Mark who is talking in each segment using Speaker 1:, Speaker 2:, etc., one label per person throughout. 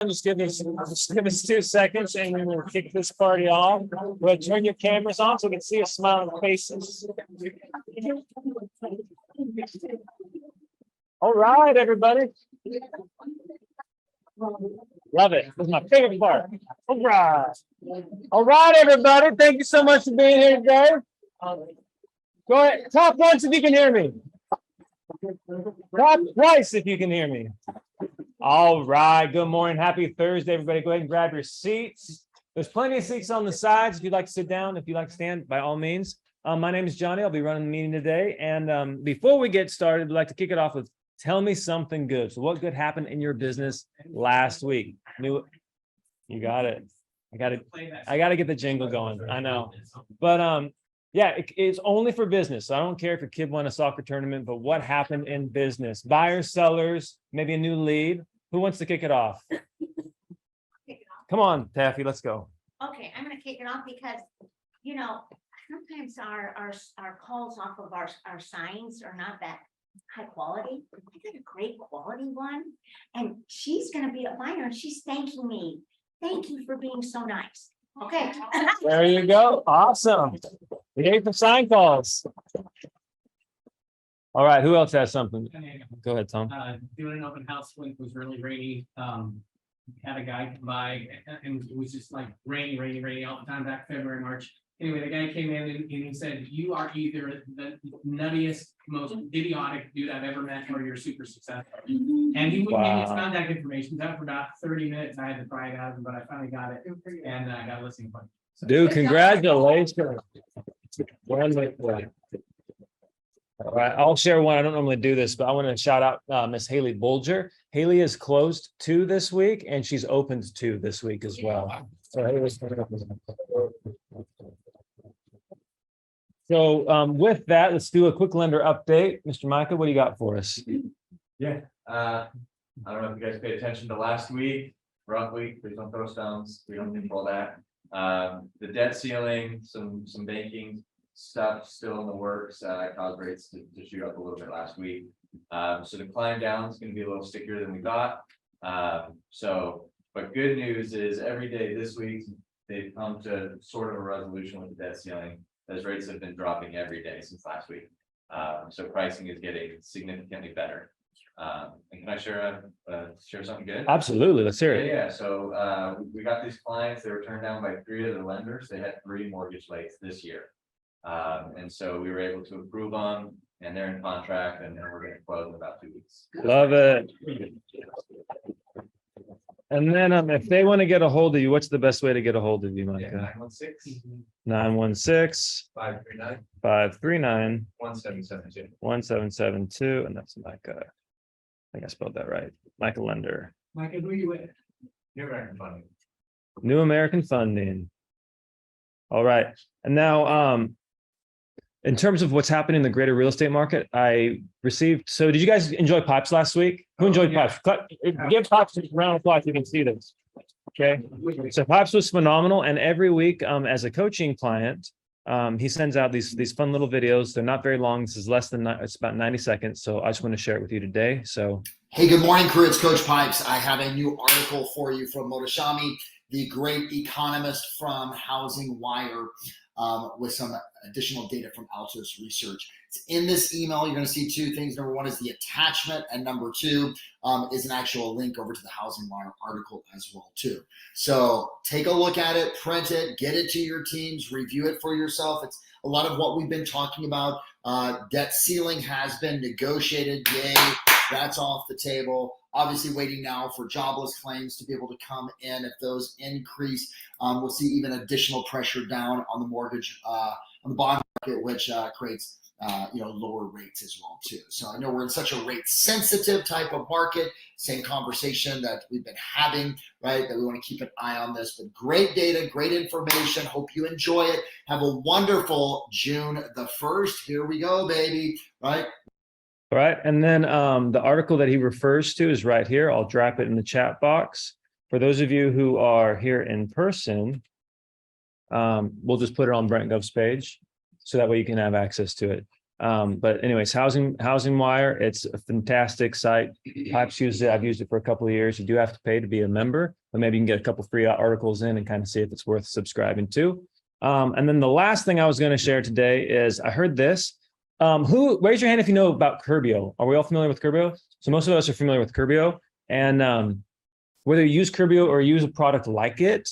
Speaker 1: Just give us 2 seconds and we will kick this party off. We'll turn your cameras on so we can see a smile on the faces. All right, everybody. Love it. This is my favorite part. All right. All right, everybody. Thank you so much for being here today. Go ahead. Top once if you can hear me. Top twice if you can hear me. All right. Good morning. Happy Thursday, everybody. Go ahead and grab your seats. There's plenty of seats on the sides. If you'd like to sit down, if you'd like to stand, by all means. My name is Johnny. I'll be running the meeting today. And before we get started, we'd like to kick it off with tell me something good. So what good happened in your business last week? You got it. I got to get the jingle going. I know. But yeah, it's only for business. So I don't care if your kid won a soccer tournament, but what happened in business? Buyers, sellers, maybe a new lead. Who wants to kick it off? Come on, Taffy, let's go. Okay, I'm going to kick it off because, you know, sometimes our calls off of our signs are not that high quality. I got a great quality one, and she's going to be a buyer, and she's thanking me. Thank you for being so nice. Okay. There you go. Awesome. We gave some sign calls. All right. Who else has something? Go ahead, Tom.
Speaker 2: Doing an open house when it was really rainy. Had a guy come by and it was just like rainy all the time back February, March. Anyway, the guy came in and he said, you are either the nuttiest, most idiotic dude I've ever met, or you're super successful. And he wouldn't give me his contact information. That for about 30 minutes. I had to pry it out of him, but I finally got it. And I got a listening appointment. So,
Speaker 1: dude, congratulations. Wonderful. All right, I'll share one. I don't normally do this, but I want to shout out Miss Haley Bolger. Haley is closed 2 this week, and she's opened 2 this week as well. So with that, let's do a quick lender update. Mr. Micah, what do you got for us?
Speaker 3: Yeah, I don't know if you guys paid attention to last week, rough week. Please don't throw stones. We don't control that. The debt ceiling, some banking stuff still in the works. Caused rates to shoot up a little bit last week. So the climb down is going to be a little stickier than we thought. But good news is every day this week they've come to sort of a resolution with the debt ceiling. Those rates have been dropping every day since last week. So pricing is getting significantly better. And can I share something good?
Speaker 1: Absolutely. Let's hear it.
Speaker 3: Yeah. So we got these clients. They were turned down by 3 other lenders. They had 3 mortgage rates this year. And so we were able to approve them, and they're in contract, and then we're going to close in about 2 weeks.
Speaker 1: Love it. And then if they want to get a hold of you, what's the best way to get a hold of you, Micah? 916 539 1772. And that's Micah. I think I spelled that right. Micah Lender.
Speaker 2: Micah, who are you with?
Speaker 3: New American Funding.
Speaker 1: New American Funding. All right. And now, in terms of what's happening in the greater real estate market, I received. So did you guys enjoy Pipes last week? Who enjoyed Pipes? Give Pipes a round of applause so you can see this. Okay. So Pipes was phenomenal. And every week, as a coaching client, he sends out these fun little videos. They're not very long. This is it's about 90 seconds. So I just want to share it with you today. So.
Speaker 4: Hey, good morning, crew. It's Coach Pipes. I have a new article for you from Motoshami, the great economist from Housing Wire, with some additional data from Altos Research. It's in this email. You're going to see 2 things. Number 1 is the attachment, and number 2 is an actual link over to the Housing Wire article as well too. So take a look at it, print it, get it to your teams, review it for yourself. It's a lot of what we've been talking about. Debt ceiling has been negotiated. Yay, that's off the table. Obviously waiting now for jobless claims to be able to come in. If those increase, we'll see even additional pressure down on the mortgage, on the bond market, which creates lower rates as well too. So I know we're in such a rate sensitive type of market, same conversation that we've been having, right? That we want to keep an eye on this, but great data, great information. Hope you enjoy it. Have a wonderful June the 1st. Here we go, baby, right?
Speaker 1: All right. And then the article that he refers to is right here. I'll drop it in the chat box. For those of you who are here in person, we'll just put it on Brent Gove's page so that way you can have access to it. But anyways, Housing Wire, it's a fantastic site. Pipes use it. I've used it for a couple of years. You do have to pay to be a member, but maybe you can get a couple free articles in and kind of see if it's worth subscribing to. And then the last thing I was going to share today is I heard this. Raise your hand if you know about Curbio. Are we all familiar with Curbio? So most of us are familiar with Curbio, and whether you use Curbio or use a product like it,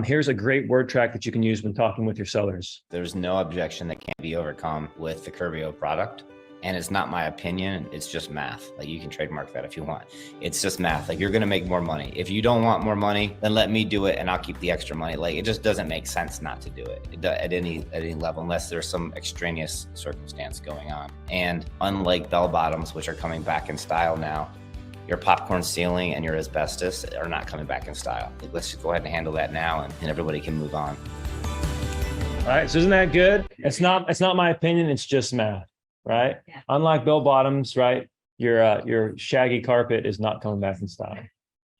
Speaker 1: here's a great word track that you can use when talking with your sellers.
Speaker 5: There's no objection that can't be overcome with the Curbio product. And it's not my opinion, it's just math. Like, you can trademark that if you want. It's just math. Like, you're gonna make more money. If you don't want more money, then let me do it and I'll keep the extra money. Like, it just doesn't make sense not to do it at any level, unless there's some extraneous circumstance going on. And unlike bell bottoms, which are coming back in style now, your popcorn ceiling and your asbestos are not coming back in style. Like, let's just go ahead and handle that now, and everybody can move on.
Speaker 1: All right, so isn't that good? It's not my opinion, it's just math, right?
Speaker 6: Yeah.
Speaker 1: Unlike bell bottoms, right? Your shaggy carpet is not coming back in style.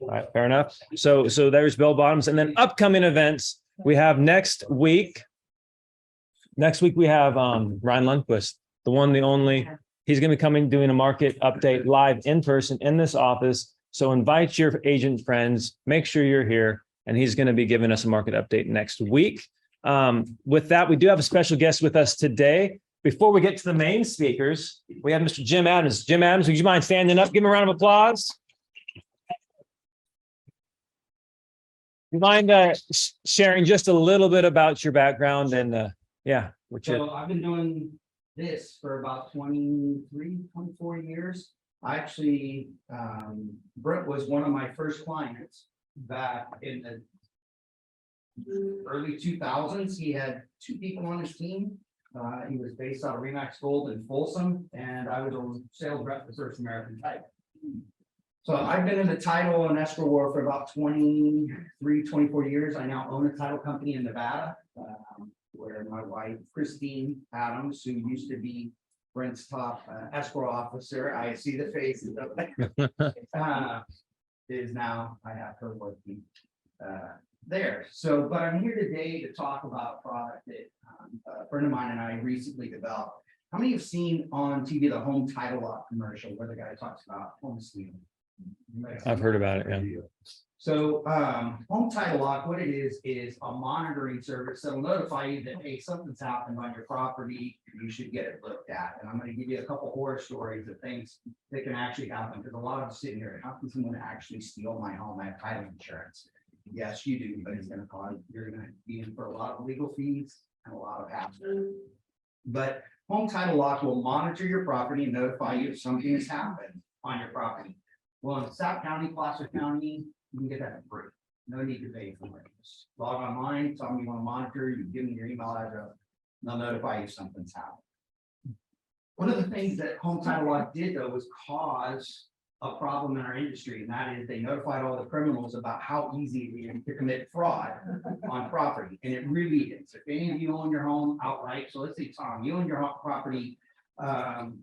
Speaker 1: All right, fair enough. So there's bell bottoms, and then upcoming events we have next week. Next week we have Ryan Lundquist, the one, the only. He's going to be coming doing a market update live in person in this office. So invite your agent friends, make sure you're here, and he's going to be giving us a market update next week. With that, we do have a special guest with us today. Before we get to the main speakers, we have Mr. Jim Adams. Jim Adams, would you mind standing up? Give him a round of applause. You mind sharing just a little bit about your background and
Speaker 7: So I've been doing this for about 24 years. I actually, Brent was one of my first clients back in the early 2000s. He had 2 people on his team. He was based out of Remax Gold in Folsom, and I was a sales rep for First American Title. So I've been in the title and escrow world for about 24 years. I now own a title company in Nevada, where my wife, Christine Adams, who used to be Brent's top escrow officer, I see the faces up there, is now, I have her working there. So, but I'm here today to talk about a product that a friend of mine and I recently developed. How many have seen on TV the home title lock commercial where the guy talks about home stealing?
Speaker 1: I've heard about it, yeah.
Speaker 7: So home title lock, what it is a monitoring service that'll notify you that, hey, something's happened on your property, you should get it looked at. And I'm going to give you a couple horror stories of things that can actually happen, because a lot of us sitting here, how can someone actually steal my home? I have title insurance. Yes, you do, but it's going to cause, you're going to be in for a lot of legal fees and a lot of hassle. But home title lock will monitor your property and notify you if something has happened on your property. Well, in South County, Placer County, you can get that for free. No need to pay for it. Just log online, tell them you want to monitor, you give them your email address, they'll notify you if something's happened. One of the things that home title lock did, though, was cause a problem in our industry, and that is they notified all the criminals about how easy it is to commit fraud on property. And it really is. If any of you own your home outright, so let's say, Tom, you own your property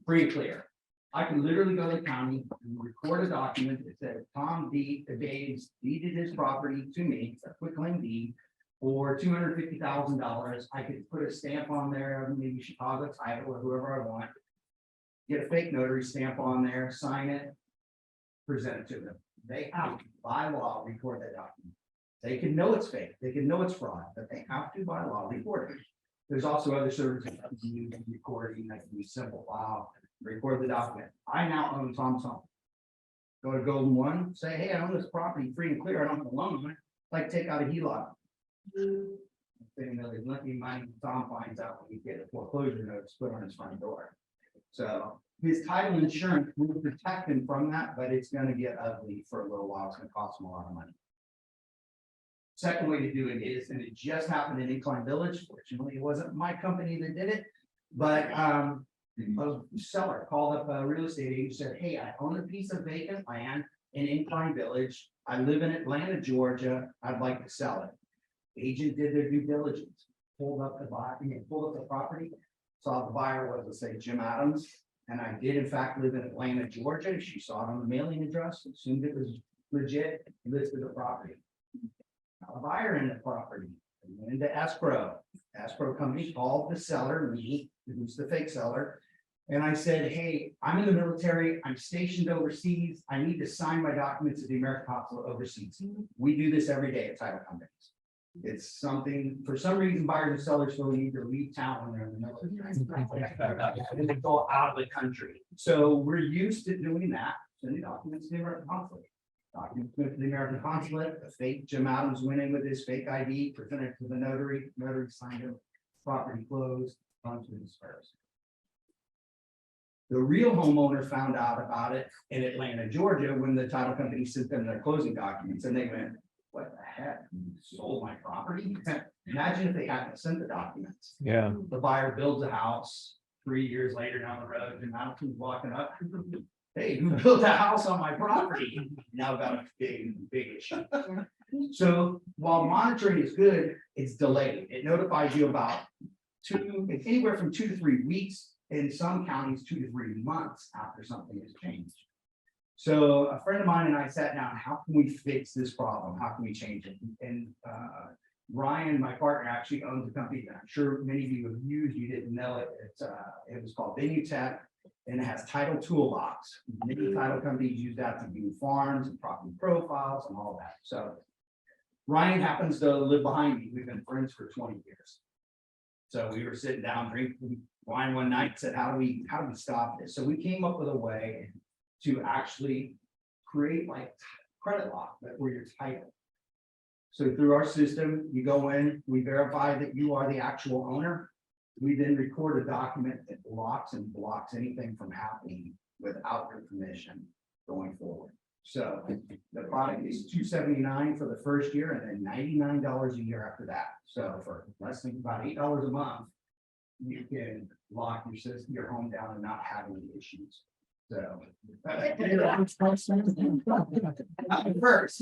Speaker 7: free and clear. I can literally go to the county and record a document that says Tom Daves deeded his property to me, a quitclaim deed, for $250,000. I could put a stamp on there, maybe Chicago Title or whoever I want. Get a fake notary stamp on there, sign it, present it to them. They have to, by law, record that document. They can know it's fake, they can know it's fraud, but they have to, by law, record it. There's also other services that can use recording, that can be simple file. Record the document. I now own Tom's home. Go to Golden One, say, hey, I own this property free and clear. I don't have a loan on it. Like, take out a HELOC. There's nothing money Tom finds out when you get a foreclosure notice put on his front door. So his title insurance will protect him from that, but it's going to get ugly for a little while. It's going to cost him a lot of money. Second way to do it is, and it just happened in Incline Village. Fortunately, it wasn't my company that did it, but a seller called up a real estate agent, said, hey, I own a piece of vacant land in Incline Village. I live in Atlanta, Georgia. I'd like to sell it. Agent did their due diligence, pulled up the property, saw the buyer was, let's say, Jim Adams. And I did in fact live in Atlanta, Georgia. She saw it on the mailing address, assumed it was legit, listed the property. A buyer in the property, went into escrow. Escrow company called the seller, me, who's the fake seller, And I said, hey, I'm in the military, I'm stationed overseas, I need to sign my documents at the American Consulate overseas. We do this every day at title companies. It's something, for some reason, buyers and sellers feel the need to leave town when they're in the military. And they go out of the country. So we're used to doing that, sending documents to the American Consulate. Documents went to the American Consulate, a fake Jim Adams went in with his fake ID, presented to the notary, notary signed it, property closed, funds were dispersed. The real homeowner found out about it in Atlanta, Georgia, when the title company sent them their closing documents, and they went, what the heck, you sold my property? Imagine if they hadn't sent the documents.
Speaker 1: Yeah.
Speaker 7: The buyer builds a house 3 years later down the road, and now he's walking up. Hey, who built a house on my property? Now got a big issue. So while monitoring is good, it's delayed. It notifies you about anywhere from 2 to 3 weeks, in some counties, 2 to 3 months after something has changed. So a friend of mine and I sat down, how can we fix this problem? How can we change it? And Ryan, my partner, actually owns a company that I'm sure many of you have used. You didn't know it. It was called Venue Tech, and it has title toolbox. Many title companies use that to view farms and property profiles and all that. So Ryan happens to live behind me. We've been friends for 20 years. So we were sitting down drinking wine one night and said, how do we stop this? So we came up with a way to actually create like credit lock that were your title. So through our system, you go in, we verify that you are the actual owner. We then record a document that locks and blocks anything from happening without your permission going forward. So the product is $279 for the first year and then $99 a year after that. So for less than about $8 a month, you can lock your system, your home down and not have any issues. So first,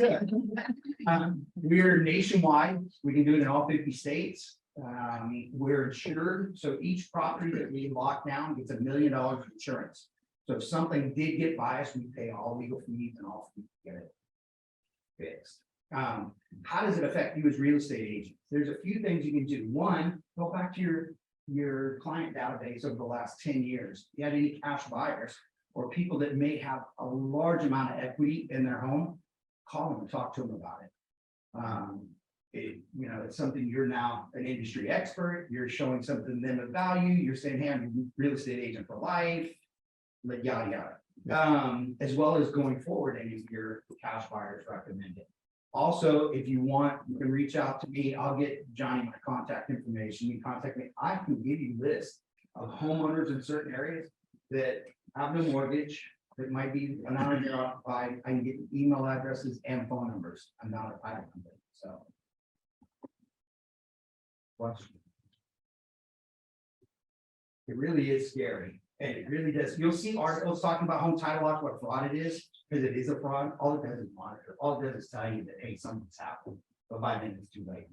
Speaker 7: we're nationwide. We can do it in all 50 states. We're insured, so each property that we lock down gets $1 million of insurance. So if something did get by us, we pay all legal fees and all fees to get it fixed. How does it affect you as real estate agents? There's a few things you can do. One, go back to your client database over the last 10 years. If you had any cash buyers or people that may have a large amount of equity in their home, call them and talk to them about it. It's something you're now an industry expert. You're showing something to them of value. You're saying, hey, I'm a real estate agent for life. But yada yada, as well as going forward, any of your cash buyers recommend it. Also, if you want, you can reach out to me. I'll get Johnny my contact information. You contact me. I can give you a list of homeowners in certain areas that have no mortgage, that might be an owner occupied. I can get email addresses and phone numbers. I'm not a title company, so. Question. It really is scary. And it really does. You'll see articles talking about home title lock, what fraud it is, because it is a fraud. All it does is monitor. All it does is tell you that, hey, something's happened, but by then it's too late.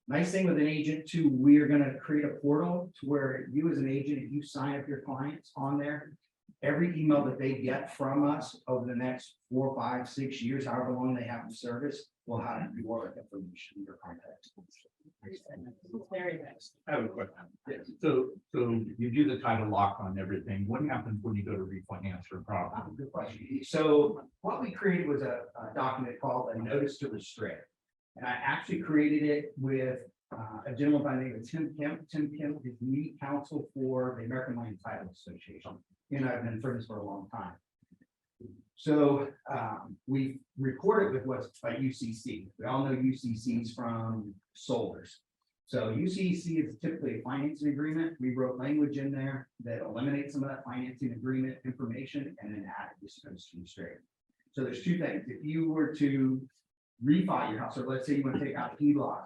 Speaker 7: Nice thing with an agent too, we're going to create a portal to where you as an agent, if you sign up your clients on there, every email that they get from us over the next 4, 5, 6 years, however long they have the service, will have your information, your contact.
Speaker 6: Very nice.
Speaker 8: I have a question.
Speaker 7: Yes.
Speaker 8: So you do the title lock on everything. What happens when you go to refinance your property?
Speaker 7: Good question. So what we created was a document called a notice to restrict. And I actually created it with a gentleman by the name of Tim Kemp. Tim Kemp is lead counsel for the American Land Title Association. He and I have been friends for a long time. So we recorded with what's by UCC. We all know UCCs from Solars. So UCC is typically a financing agreement. We wrote language in there that eliminates some of that financing agreement information and then added this notice to restrict. So there's two things. If you were to refi your house, or let's say you want to take out a HELOC,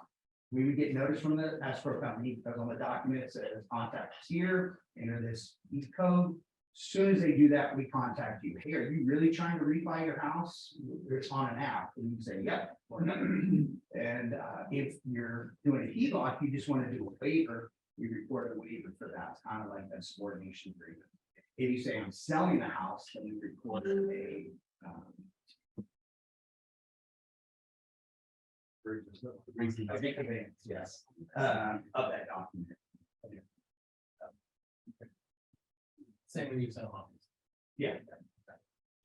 Speaker 7: we would get notice from the escrow company because on the document it says contact us here, enter this code. As soon as they do that, we contact you. Hey, are you really trying to refi your house? It's on an app. And you say, yep. Or no. And if you're doing a HELOC, you just want to do a waiver, we record a waiver for that. It's kind of like a subordination agreement. If you say I'm selling the house, then we record a yes, of that document.
Speaker 2: Same when you sell homes.
Speaker 7: Yeah.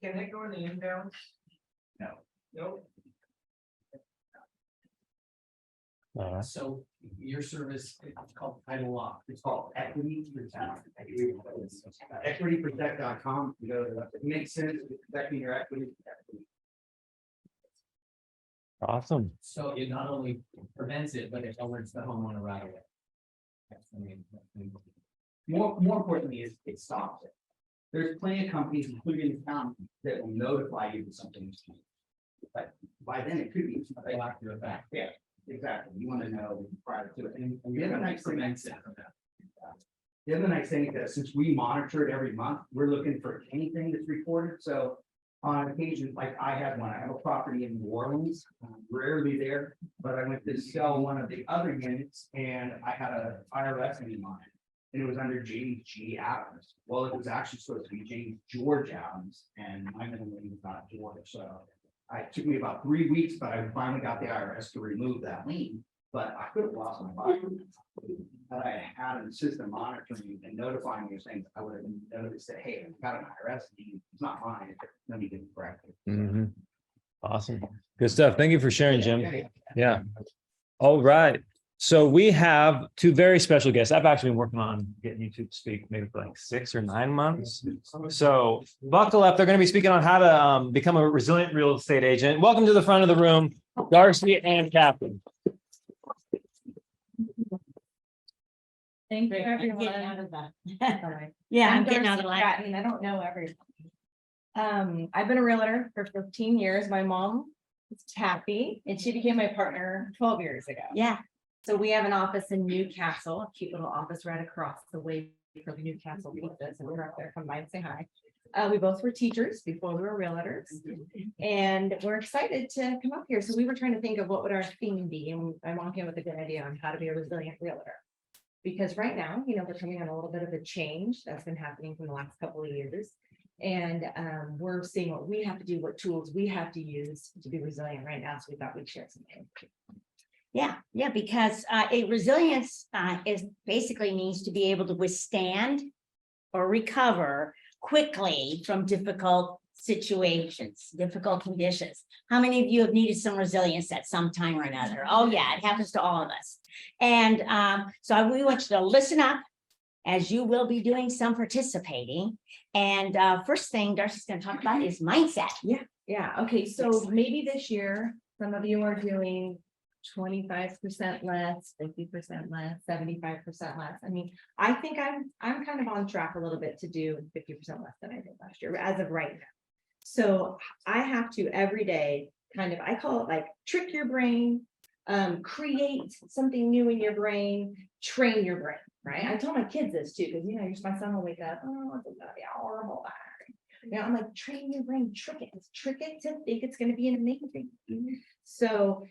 Speaker 2: Can they go in the inbound?
Speaker 7: No.
Speaker 2: Nope.
Speaker 1: Alright.
Speaker 2: So your service, it's called title lock.
Speaker 7: It's called Equity Protect. EquityProtect.com. You go to that. It makes sense. It's protecting your equity.
Speaker 1: Awesome.
Speaker 2: So it not only prevents it, but it alerts the homeowner right away. That's the main thing.
Speaker 7: More importantly, is it stops it. There's plenty of companies, including the county, that will notify you that something is changed. But by then it could be.
Speaker 2: They lock you back.
Speaker 7: Yeah, exactly. You want to know prior to it. And
Speaker 2: And
Speaker 7: the
Speaker 2: the
Speaker 7: other
Speaker 2: other
Speaker 7: nice thing,
Speaker 2: prevents it from that.
Speaker 7: the other nice thing is that since we monitor it every month, we're looking for anything that's recorded. So on occasion, like I have one, I have a property in New Orleans, rarely there, but I went to sell one of the other units and I had a IRS name on it. And it was under James G. Adams. Well, it was actually supposed to be James George Adams, and my middle name is not George, so. It took me about 3 weeks, but I finally got the IRS to remove that lien, but I could have lost my property. But I had a system monitoring and notifying me of things, I would have noticed that, hey, I got an IRS lien, it's not mine, let me get it corrected.
Speaker 1: Mhm. Awesome. Good stuff. Thank you for sharing, Jim.
Speaker 7: Yeah.
Speaker 1: Yeah. All right. So we have two very special guests. I've actually been working on getting you to speak maybe for like 6 or 9 months. So buckle up. They're going to be speaking on how to become a resilient real estate agent. Welcome to the front of the room, Darcy and Captain.
Speaker 6: Thank you,
Speaker 9: I'm getting out
Speaker 6: everyone.
Speaker 9: of that. Yeah, I'm getting out of the line.
Speaker 6: And I don't know everything. I've been a realtor for 15 years. My mom is Taffy, and she became my partner 12 years ago.
Speaker 9: Yeah,
Speaker 6: So we have an office in Newcastle, a cute little office right across the way from Newcastle Pizza. So we're up there, come by and say hi. We both were teachers before we were realtors, and we're excited to come up here. So we were trying to think of what would our theme be, and I walked in with a good idea on how to be a resilient realtor. Because right now, we're coming on a little bit of a change that's been happening for the last couple of years. And we're seeing what we have to do, what tools we have to use to be resilient right now. So we thought we'd share something.
Speaker 9: yeah, because a resilience is basically means to be able to withstand or recover quickly from difficult situations, difficult conditions. How many of you have needed some resilience at some time or another? Oh, yeah, it happens to all of us. And so we want you to listen up, as you will be doing some participating. And first thing Darcy's going to talk about is mindset.
Speaker 6: Yeah. Okay. So maybe this year, some of you are doing 25% less, 50% less, 75% less. I mean, I think I'm kind of on track a little bit to do 50% less than I did last year as of right now. So I have to every day kind of, I call it like trick your brain, create something new in your brain, train your brain, right? I tell my kids this too, because my son will wake up, oh, it's gonna be a horrible day. I'm like, train your brain, trick it to think it's gonna be an amazing. So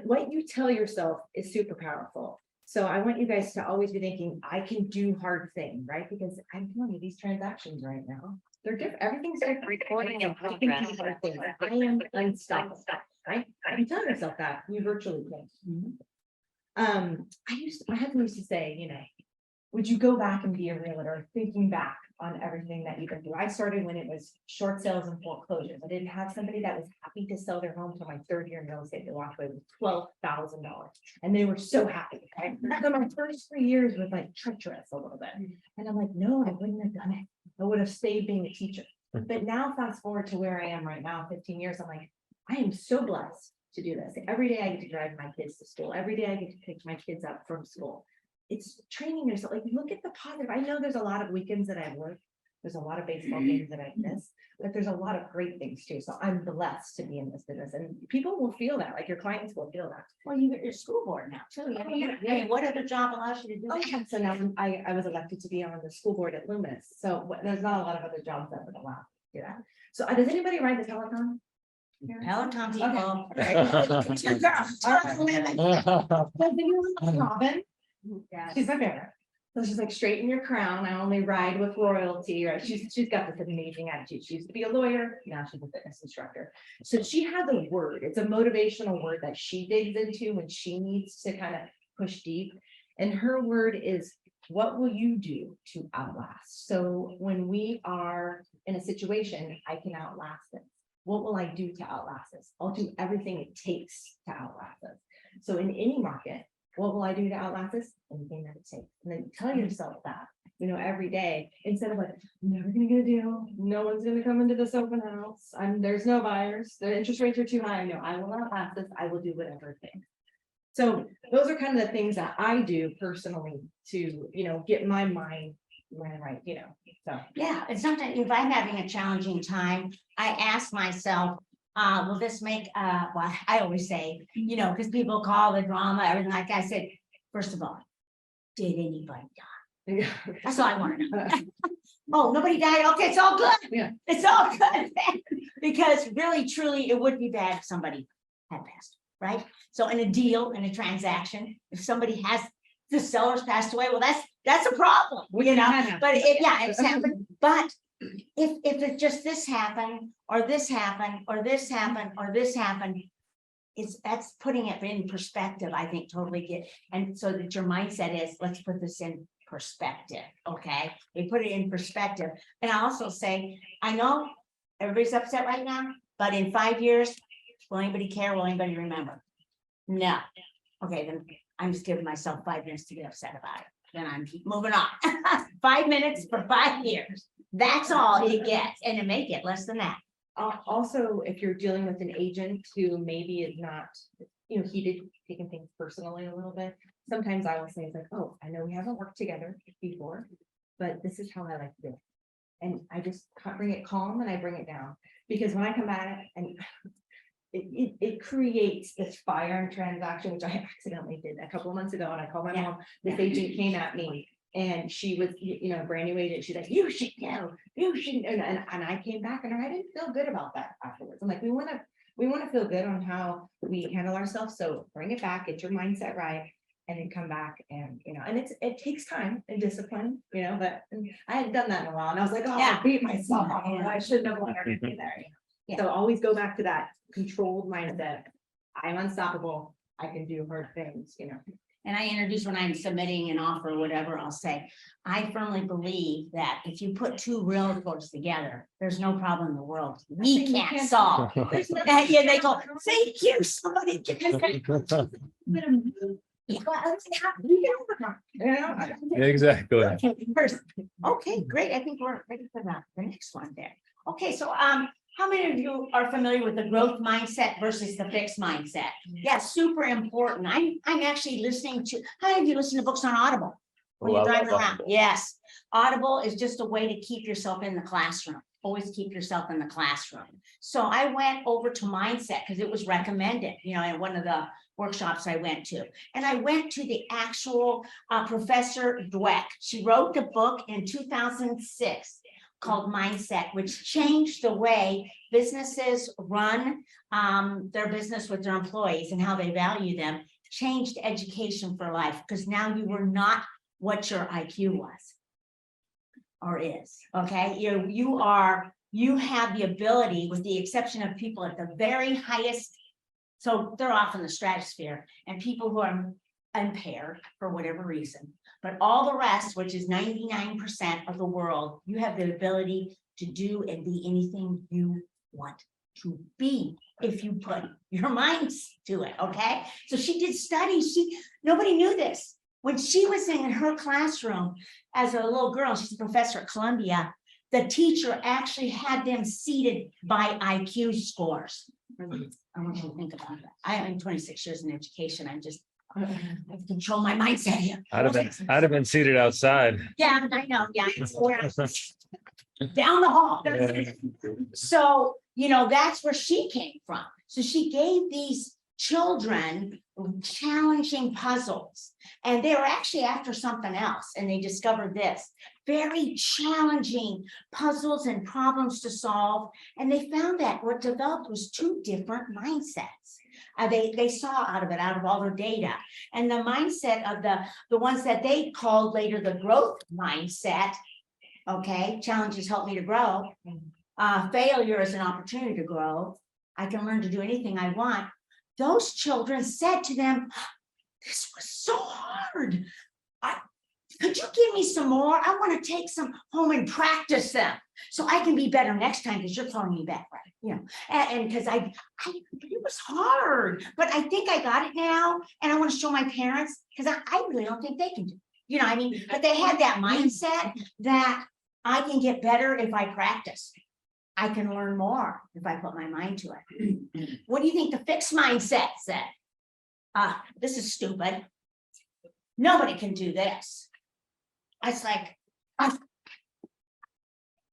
Speaker 6: what you tell yourself is super powerful. So I want you guys to always be thinking, I can do hard things, right? Because I'm telling you, these transactions right now, they're different. Everything's different.
Speaker 9: Recording in
Speaker 6: I can
Speaker 9: progress.
Speaker 6: do hard things. I am unstoppable, right? I can tell yourself that you virtually can. My husband used to say, would you go back and be a realtor, thinking back on everything that you've been through? I started when it was short sales and foreclosures. I didn't have somebody that was happy to sell their home to my 3rd year in real estate. They walked away with $12,000 and they were so happy. Right? So my first 3 years was like treacherous a little bit. And I'm like, no, I wouldn't have done it. I would have stayed being a teacher. But now fast forward to where I am right now, 15 years, I'm like, I am so blessed to do this. Every day I get to drive my kids to school. Every day I get to pick my kids up from school. It's training yourself. Like, look at the positive. I know there's a lot of weekends that I work. There's a lot of baseball games that I miss, but there's a lot of great things too. So I'm blessed to be in this business, and people will feel that. Like your clients will feel that.
Speaker 9: Well, you get your school board now too. I mean, what other job allows you to do
Speaker 6: Oh,
Speaker 9: that?
Speaker 6: yeah. So now I was elected to be on the school board at Loomis. So there's not a lot of other jobs that would allow me to do that. So does anybody ride the Peloton?
Speaker 9: Peloton people.
Speaker 6: Robin,
Speaker 9: Yes.
Speaker 6: she's my favorite. So she's like, straighten your crown. I only ride with royalty, right? She's got this amazing attitude. She used to be a lawyer. Now she's a fitness instructor. So she has a word. It's a motivational word that she digs into when she needs to kind of push deep. And her word is what will you do to outlast? So when we are in a situation, I can outlast this. What will I do to outlast this? I'll do everything it takes to outlast this. So in any market, what will I do to outlast this? Anything that it takes. And then tell yourself that, every day, instead of like, I'm never gonna get a deal. No one's gonna come into this open house. There's no buyers. The interest rates are too high. No, I will not outlast this. I will do whatever it takes. So those are kind of the things that I do personally to, get my mind right, so.
Speaker 9: Yeah, and sometimes if I'm having a challenging time, I ask myself, will this make, well, I always say, because people call the drama, everything like I said, first of all, did anybody die? That's all I want to know. Oh, nobody died. Okay, it's all good.
Speaker 6: Yeah.
Speaker 9: It's all good. Because really, truly, it would be bad if somebody had passed, right? So in a deal, in a transaction, if somebody has, the seller's passed away, well, that's a problem, But it's happened. But if it just this happened, or this happened, or this happened, or this happened, that's putting it in perspective, I think, totally get, and so that your mindset is, let's put this in perspective, okay? We put it in perspective. And I also say, I know everybody's upset right now, but in 5 years, will anybody care? Will anybody remember? No. Okay, then I'm just giving myself 5 minutes to get upset about it. Then I'm moving on. 5 minutes for 5 years. That's all it gets, and it may get less than that.
Speaker 6: Also, if you're dealing with an agent who maybe is not, heated, taking things personally a little bit. Sometimes I will say, it's like, oh, I know we haven't worked together before, but this is how I like to do it. And I just bring it calm and I bring it down, because when I come at it and it creates this fire and transaction, which I accidentally did a couple of months ago. And I called my mom, this agent came at me and she was, brand new agent. She's like, you should know, you should. And I came back and I didn't feel good about that afterwards. I'm like, we want to feel good on how we handle ourselves. So bring it back, get your mindset right, and then come back and, and it takes time and discipline, but I hadn't done that in a while. And I was like, oh, I beat myself up. I shouldn't have let her get me there. So always go back to that controlled mindset. I'm unstoppable. I can do hard things,
Speaker 9: And I introduce when I'm submitting an offer or whatever, I'll say, I firmly believe that if you put two realtors together, there's no problem in the world we can't solve. Yeah, they go, thank you, somebody.
Speaker 1: Exactly.
Speaker 9: Okay, great. I think we're ready for the next one there. Okay, so how many of you are familiar with the growth mindset versus the fixed mindset? Yeah, super important. I'm actually listening to, how many of you listen to books on Audible when you're driving around? Yes. Audible is just a way to keep yourself in the classroom. Always keep yourself in the classroom. So I went over to mindset because it was recommended, in one of the workshops I went to. And I went to the actual Professor Dweck. She wrote the book in 2006. Called Mindset, which changed the way businesses run their business with their employees and how they value them, changed education for life, because now you were not what your IQ was or is, okay? You have the ability, with the exception of people at the very highest, so they're off in the stratosphere, and people who are impaired for whatever reason. But all the rest, which is 99% of the world, you have the ability to do and be anything you want to be if you put your minds to it, okay? So she did studies. Nobody knew this. When she was in her classroom as a little girl, she's a professor at Columbia, the teacher actually had them seated by IQ scores. I want you to think about that. I'm 26 years in education. I control my mindset here.
Speaker 1: I'd have been seated outside.
Speaker 9: Yeah, I know. Yeah, it's down the hall.
Speaker 1: Yeah.
Speaker 9: So, that's where she came from. So she gave these children challenging puzzles, and they were actually after something else. And they discovered this very challenging puzzles and problems to solve. And they found that what developed was two different mindsets. They saw out of all their data, and the mindset of the ones that they called later the growth mindset. Okay, challenges help me to grow. Failure is an opportunity to grow. I can learn to do anything I want. Those children said to them, "This was so hard. could you give me some more? I want to take some home and practice them so I can be better next time because you're calling me back, right? You know, and because it was hard, but I think I got it now. And I want to show my parents because I really don't think they can do it. You know, I mean, but they had that mindset that I can get better if I practice. I can learn more if I put my mind to it. What do you think the fixed mindset said? This is stupid. Nobody can do this. I was like,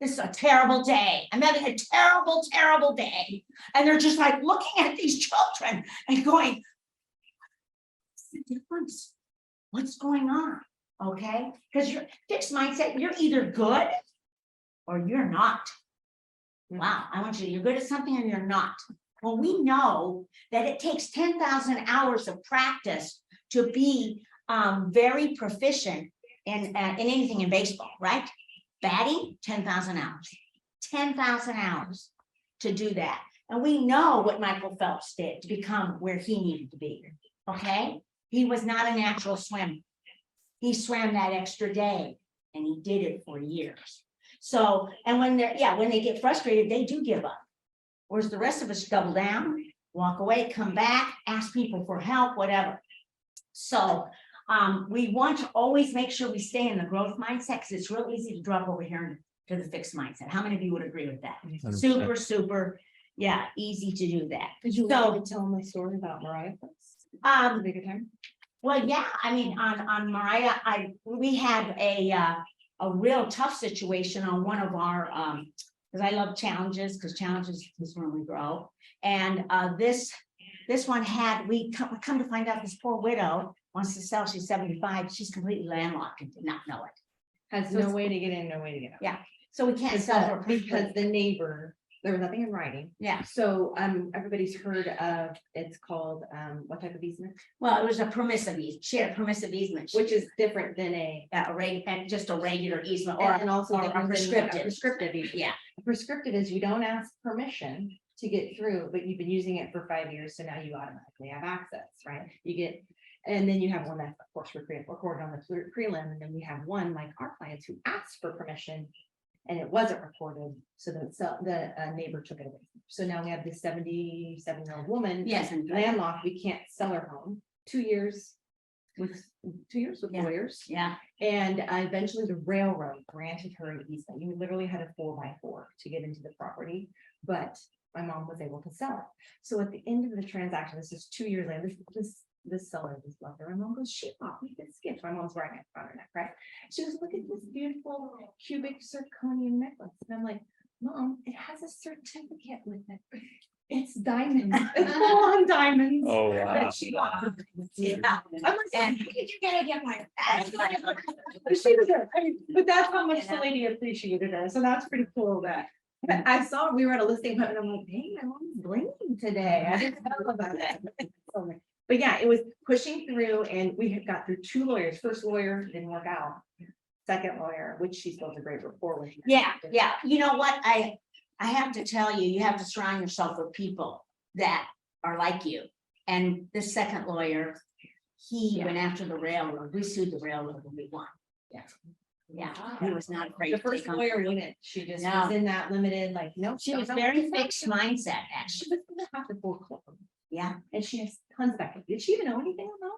Speaker 9: this is a terrible day. I'm having a terrible, terrible day. And they're just like looking at these children and going, what's the difference? What's going on? Okay, because your fixed mindset, you're either good or you're not. Wow, I want you to, you're good at something or you're not. Well, we know that it takes 10,000 hours of practice to be very proficient in anything in baseball, right? Batting, 10,000 hours, 10,000 hours to do that. And we know what Michael Phelps did to become where he needed to be, okay? He was not a natural swimmer. He swam that extra day and he did it for years. So, and when they get frustrated, they do give up. Whereas the rest of us double down, walk away, come back, ask people for help, whatever. So we want to always make sure we stay in the growth mindset because it's real easy to drop over here to the fixed mindset. How many of you would agree with that?
Speaker 1: 100%.
Speaker 9: Super, yeah, easy to do that.
Speaker 6: Did you
Speaker 9: So-
Speaker 6: want to tell them the story about Mariah? Bigger time.
Speaker 9: Well, yeah, I mean, on Mariah, we had a real tough situation on one of our, because I love challenges, because challenges is when we grow. And this one had, we come to find out this poor widow wants to sell, she's 75, she's completely landlocked and did not know it.
Speaker 6: Has no way to get in, no way to get out.
Speaker 9: Yeah, so we can't sell her.
Speaker 6: Because the neighbor, there was nothing in writing.
Speaker 9: Yeah,
Speaker 6: So everybody's heard of, it's called what type of easement?
Speaker 9: well, it was a permissive easement, she had a permissive easement.
Speaker 6: Which is different than
Speaker 9: Just a regular easement or
Speaker 6: and also
Speaker 9: or a
Speaker 6: different than
Speaker 9: prescriptive.
Speaker 6: prescriptive easement.
Speaker 9: Yeah,
Speaker 6: A prescriptive is you don't ask permission to get through, but you've been using it for 5 years, so now you automatically have access, right? You get, and then you have one that's of course recorded on the prelim, and then you have one like our clients who asked for permission and it wasn't recorded, so the neighbor took it away. So now we have this 77-year-old woman.
Speaker 9: yes, and
Speaker 6: Landlocked, we can't sell her home. 2 years with
Speaker 9: Yeah.
Speaker 6: lawyers.
Speaker 9: yeah,
Speaker 6: And eventually the railroad granted her an easement. You literally had a 4x4 to get into the property, but my mom was able to sell it. So at the end of the transaction, this is 2 years later, this seller just loved her. My mom goes, she bought me this gift. My mom's wearing it on her neck, right? She goes, look at this beautiful cubic zirconium necklace. And I'm like, Mom, it has a certificate with it. It's diamonds. It's full on diamonds.
Speaker 1: Oh, wow.
Speaker 6: That she bought.
Speaker 9: yeah.
Speaker 6: I'm like,
Speaker 9: And you're gonna get my.
Speaker 6: she was there. I mean, but that's how much the lady appreciated her. So that's pretty cool that. But I saw we were at a listing appointment. I'm like, dang, my mom's blinking today. I didn't know about that. But yeah, it was pushing through and we had got through 2 lawyers. First lawyer didn't work out. Second lawyer, which she's built a great rapport with.
Speaker 9: Yeah, yeah. You know what? I have to tell you, you have to surround yourself with people that are like you. And the second lawyer, he went after the railroad. We sued the railroad and we won.
Speaker 6: Yeah.
Speaker 9: Yeah, he was not afraid
Speaker 6: The
Speaker 9: to
Speaker 6: first
Speaker 9: take on.
Speaker 6: lawyer wouldn't. She just
Speaker 9: No.
Speaker 6: was in that limited, like, no.
Speaker 9: She was
Speaker 6: don't
Speaker 9: very
Speaker 6: know.
Speaker 9: fixed mindset,
Speaker 6: She
Speaker 9: actually.
Speaker 6: was gonna have to foreclose.
Speaker 9: Yeah,
Speaker 6: And she has tons of equity. Did she even know anything on that?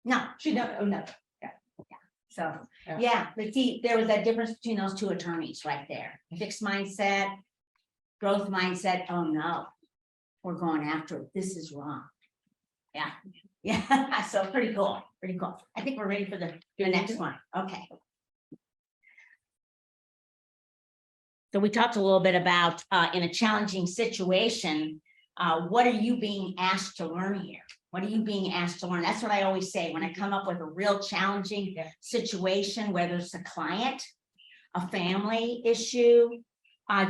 Speaker 9: no,
Speaker 6: She don't, oh, no.
Speaker 9: so,
Speaker 6: Yeah.
Speaker 9: yeah, but see, there was that difference between those two attorneys right there. Fixed mindset, growth mindset, oh no, we're going after it. This is wrong. Yeah, yeah, so pretty cool, pretty cool. I think we're ready for the next one. Okay. So we talked a little bit about, in a challenging situation, what are you being asked to learn here? What are you being asked to learn? That's what I always say when I come up with a real challenging situation, whether it's a client, a family issue,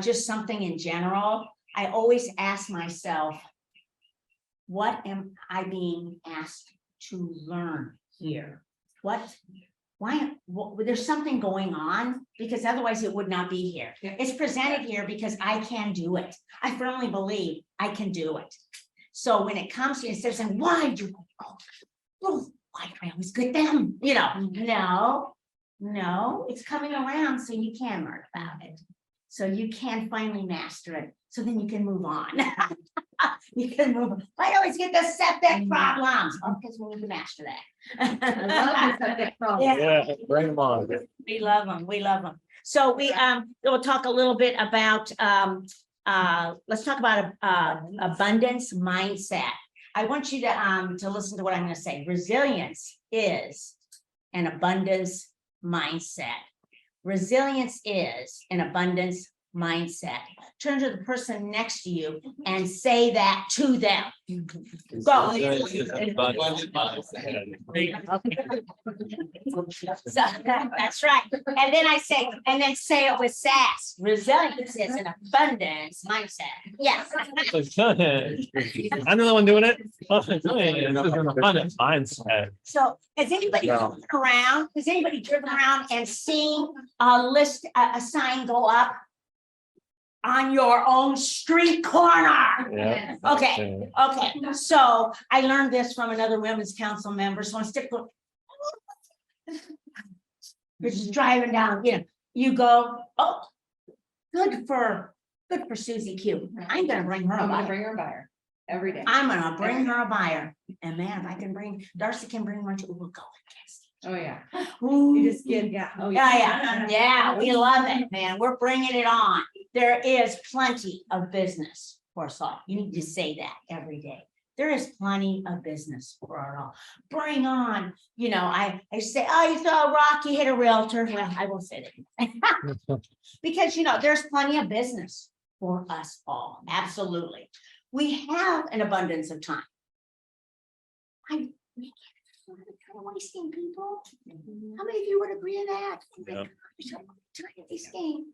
Speaker 9: just something in general. I always ask myself, what am I being asked to learn here? There's something going on because otherwise it would not be here. It's presented here because I can do it. I firmly believe I can do it. So when it comes to, instead of saying, why do I always get them? You know, no, No, it's coming around, so you can learn about it. So you can finally master it, so then you can move on. You can move, I always get the septic problems, because we need to master that.
Speaker 6: I love the septic problem.
Speaker 9: Yeah.
Speaker 1: Yeah, bring them on.
Speaker 9: We love them, we love them. So we'll talk a little bit about, let's talk about, abundance mindset. I want you to listen to what I'm gonna say. Resilience is an abundance mindset. Resilience is an abundance mindset. Turn to the person next to you and say that to them. Go. So, that's right. And then say it with sass. Resilience is an abundance mindset. Yes.
Speaker 1: I'm the one doing it. Mindset.
Speaker 9: So has anybody driven around? Has anybody driven around and seen a sign go up on your own street corner?
Speaker 1: Yeah.
Speaker 9: Okay, okay. So I learned this from another women's council member. So I stick with. You're just driving down, you go, oh, good for Susie Q. I'm gonna bring her a
Speaker 6: I'm gonna
Speaker 9: buyer.
Speaker 6: bring her a buyer every day.
Speaker 9: I'm gonna bring her a buyer. And man, if I can Darcy can bring one too, we'll go.
Speaker 6: Oh, yeah.
Speaker 9: Ooh.
Speaker 6: You just get, yeah. Oh,
Speaker 9: Yeah, we love it, man. We're bringing it on. There is plenty of business for us all. You need to say that every day. There is plenty of business for our all. Bring on, I say, oh, you saw a rock, you hit a realtor. Well, I won't say that. Because, there's plenty of business for us all. Absolutely. We have an abundance of time. We can't afford wasting people. How many of you would agree on that?
Speaker 1: Yeah.
Speaker 9: Time wasting.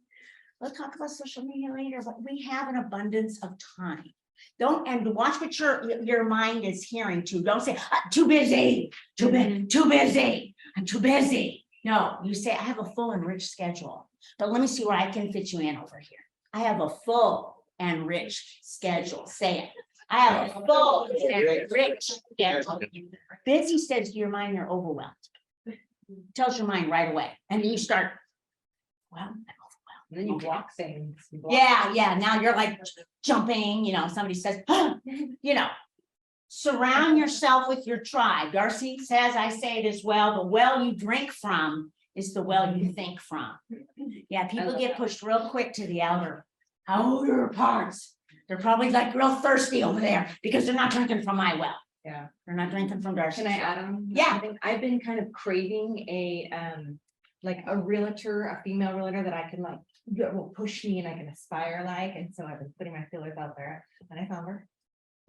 Speaker 9: We'll talk about social media later, but we have an abundance of time. And watch what your mind is hearing too. Don't say, too busy, too busy, I'm too busy. No, you say, I have a full and rich schedule, but let me see where I can fit you in over here. I have a full and rich schedule. Say it. I have a full and rich schedule. Busy says to your mind, you're overwhelmed. Tells your mind right away. And then you start, well,
Speaker 6: And then you block things.
Speaker 9: yeah. Now you're like jumping, somebody says, surround yourself with your tribe. Darcy says, I say it as well. The well you drink from is the well you think from. Yeah, people get pushed real quick to the outer parts. They're probably like real thirsty over there because they're not drinking from my well.
Speaker 6: Yeah.
Speaker 9: They're not drinking from Darcy.
Speaker 6: Can I add on?
Speaker 9: Yeah.
Speaker 6: I've been kind of craving a realtor, a female realtor that I can that will push me and I can aspire like, and so I've been putting my feelers out there and I found her.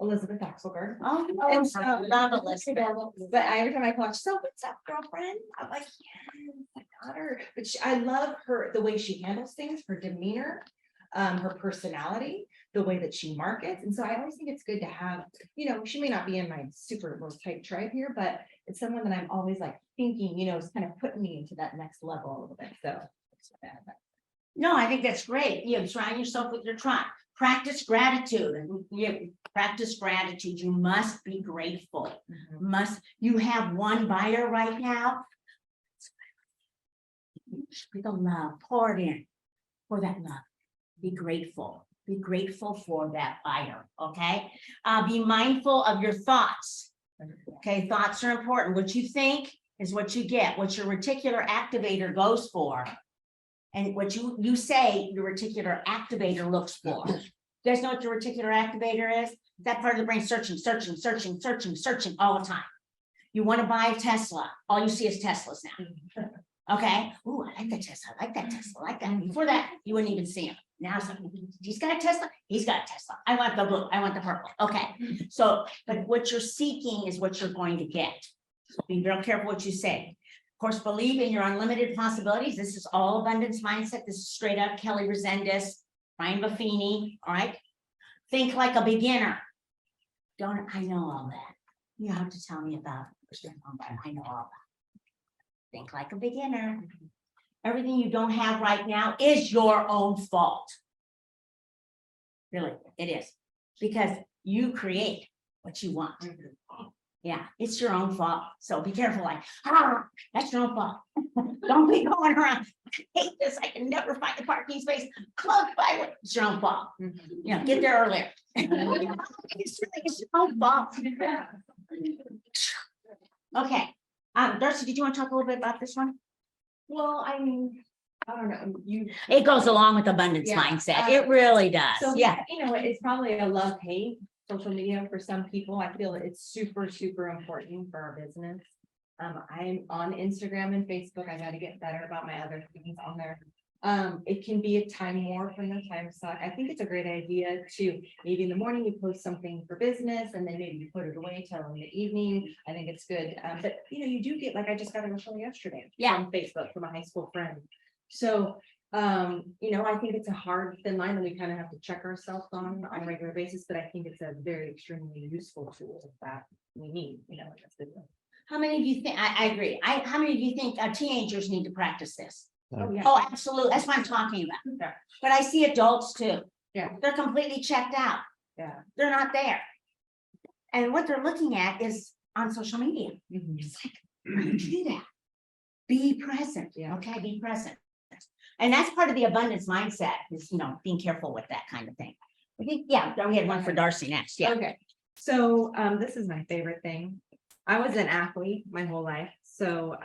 Speaker 6: Elizabeth Axelberg.
Speaker 9: Oh,
Speaker 6: And
Speaker 9: so love Elizabeth.
Speaker 6: But every time I call her, so what's up, girlfriend? I'm like, yeah, I got her. But I love her, the way she handles things, her demeanor, her personality, the way that she markets. And so I always think it's good to have, she may not be in my super most tight tribe here, but it's someone that I'm always like thinking, it's kind of putting me into that next level a little bit. So.
Speaker 9: No, I think that's great. Surround yourself with your tribe. Practice gratitude. Practice gratitude. You must be grateful. You have one buyer right now. The love, pour it in. Pour that love. Be grateful. Be grateful for that buyer. Okay. Be mindful of your thoughts. Okay, thoughts are important. What you think is what you get. What your reticular activator goes for. And what you say your reticular activator looks for. You guys know what your reticular activator is? That part of the brain searching all the time. You want to buy a Tesla. All you see is Teslas now. Okay. Ooh, I like that Tesla. I like that Tesla. I like that. Before that, you wouldn't even see him. Now it's like, he's got a Tesla. He's got a Tesla. I want the blue. I want the purple. Okay. So, but what you're seeking is what you're going to get. Be real careful what you say. Of course, believe in your unlimited possibilities. This is all abundance mindset. This is straight up Kelly Resendez, Ryan Buffini. All right. Think like a beginner. I know all that. You don't have to tell me about it. I know all that. Think like a beginner. Everything you don't have right now is your own fault. Really, it is. Because you create what you want. Yeah, it's your own fault. So be careful, like, that's your own fault. Don't be going around. I hate this. I can never find a parking space close by. It's your own fault. You know, get there earlier. It's your own fault. Okay. Darcy, did you want to talk a little bit about this one?
Speaker 6: Well, I mean, I don't know,
Speaker 9: It goes along with abundance
Speaker 6: Yeah,
Speaker 9: mindset. It really
Speaker 6: so,
Speaker 9: does. Yeah.
Speaker 6: you know, it's probably a love-hate social media for some people. I feel that it's super, super important for our business. I'm on Instagram and Facebook. I gotta get better about my other things on there. It can be a time warp and a time suck. I think it's a great idea to maybe in the morning you post something for business and then maybe you put it away till in the evening. I think it's good. But you know, you do get, like, I just got a referral yesterday.
Speaker 9: Yeah.
Speaker 6: From Facebook from a high school friend. So, you know, I think it's a hard thin line that we kind of have to check ourselves on a regular basis, but I think it's a very extremely useful tool that we need, you know, in this business.
Speaker 9: How many of you think, I agree. How many of you think teenagers need to practice this?
Speaker 6: Oh, yeah.
Speaker 9: Oh, absolutely. That's what I'm talking about.
Speaker 6: Yeah.
Speaker 9: But I see adults too.
Speaker 6: Yeah.
Speaker 9: They're completely checked out.
Speaker 6: Yeah.
Speaker 9: They're not there. And what they're looking at is on social media.
Speaker 6: Mhm.
Speaker 9: It's like, why don't you do that? Be present.
Speaker 6: Yeah.
Speaker 9: Okay, be present. And that's part of the abundance mindset is, you know, being careful with that kind of thing. I think, yeah, we had one for Darcy next. Yeah.
Speaker 6: Okay, so this is my favorite thing. I was an athlete my whole life, so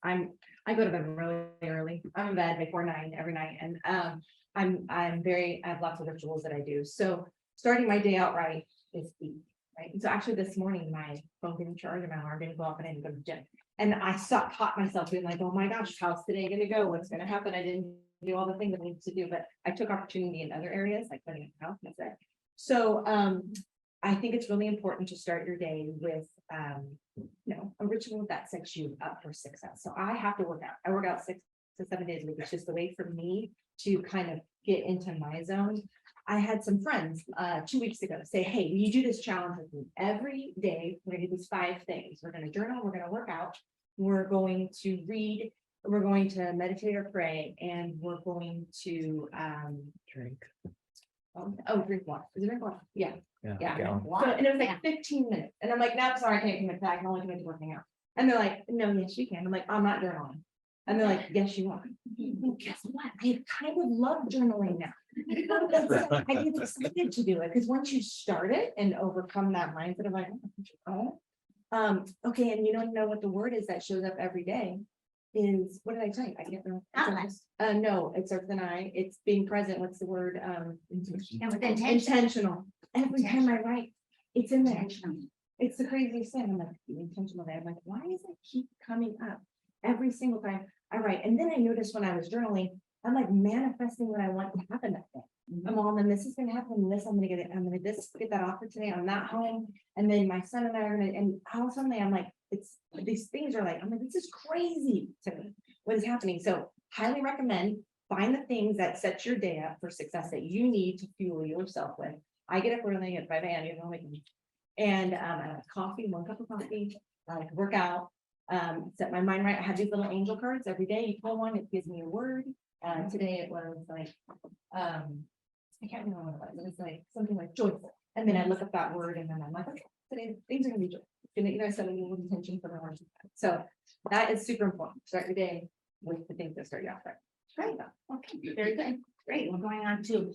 Speaker 6: I go to bed really early. I'm in bed before 9 every night, and I have lots of rituals that I do. So starting my day out right is key, right? So actually this morning my phone didn't charge and my alarm didn't go off and I didn't go to the gym. And I caught myself being like, oh my gosh, how's today gonna go? What's gonna happen? I didn't do all the things I needed to do, but I took opportunity in other areas like cleaning the house. That's it. So I think it's really important to start your day with you know, a ritual that sets you up for success. So I have to work out. I work out 6 to 7 days a week. It's just a way for me to kind of get into my zone. I had some friends 2 weeks ago say, hey, will you do this challenge with me every day? We're gonna do these 5 things. We're gonna journal, we're gonna work out, we're going to read, we're going to meditate or pray, and we're going to drink. Drink water. Is it drink water? Yeah. Yeah. So, and it was like 15 minutes. And I'm like, no, sorry, I can't commit to that. I can only commit to working out. And they're like, no, yes, you can. I'm like, I'm not journaling. And they're like, yes, you are. Well, guess what? I kind of love journaling now. I get excited to do it because once you start it and overcome that mindset of like, oh, okay, and you don't know what the word is that shows up every day is, what did I tell you? I can't remember.
Speaker 9: Outlast.
Speaker 6: No, it starts with an I. It's being present. What's the word?
Speaker 9: And with intention.
Speaker 6: Intentional. Every time I write, it's in there.
Speaker 9: Intentional.
Speaker 6: It's the craziest thing. I'm like, the intentional day. I'm like, why does it keep coming up every single time I write? And then I noticed when I was journaling, I'm like manifesting what I want to happen that day. I'm all, then this is gonna happen, and this I'm gonna get it. I'm gonna get that offer today. I'm not home, and then my son and I are gonna. And all suddenly I'm like, it's these things are like, I'm like, this is crazy to me. What is happening? So highly recommend find the things that set your day up for success that you need to fuel yourself with. I get up early at 5 a.m. You know, and I have coffee, 1 cup of coffee. I like to work out, set my mind right. I have these little angel cards every day. You pull one, it gives me a word. Today it was like, I can't remember what it was. It was like something like joyful. And then I look up that word and then I'm like, okay, today things are gonna be joyful. You know, set a little intention for my life. So that is super important. Start your day with the things that start you off right.
Speaker 9: Great. Okay, very good. Great. We're going on to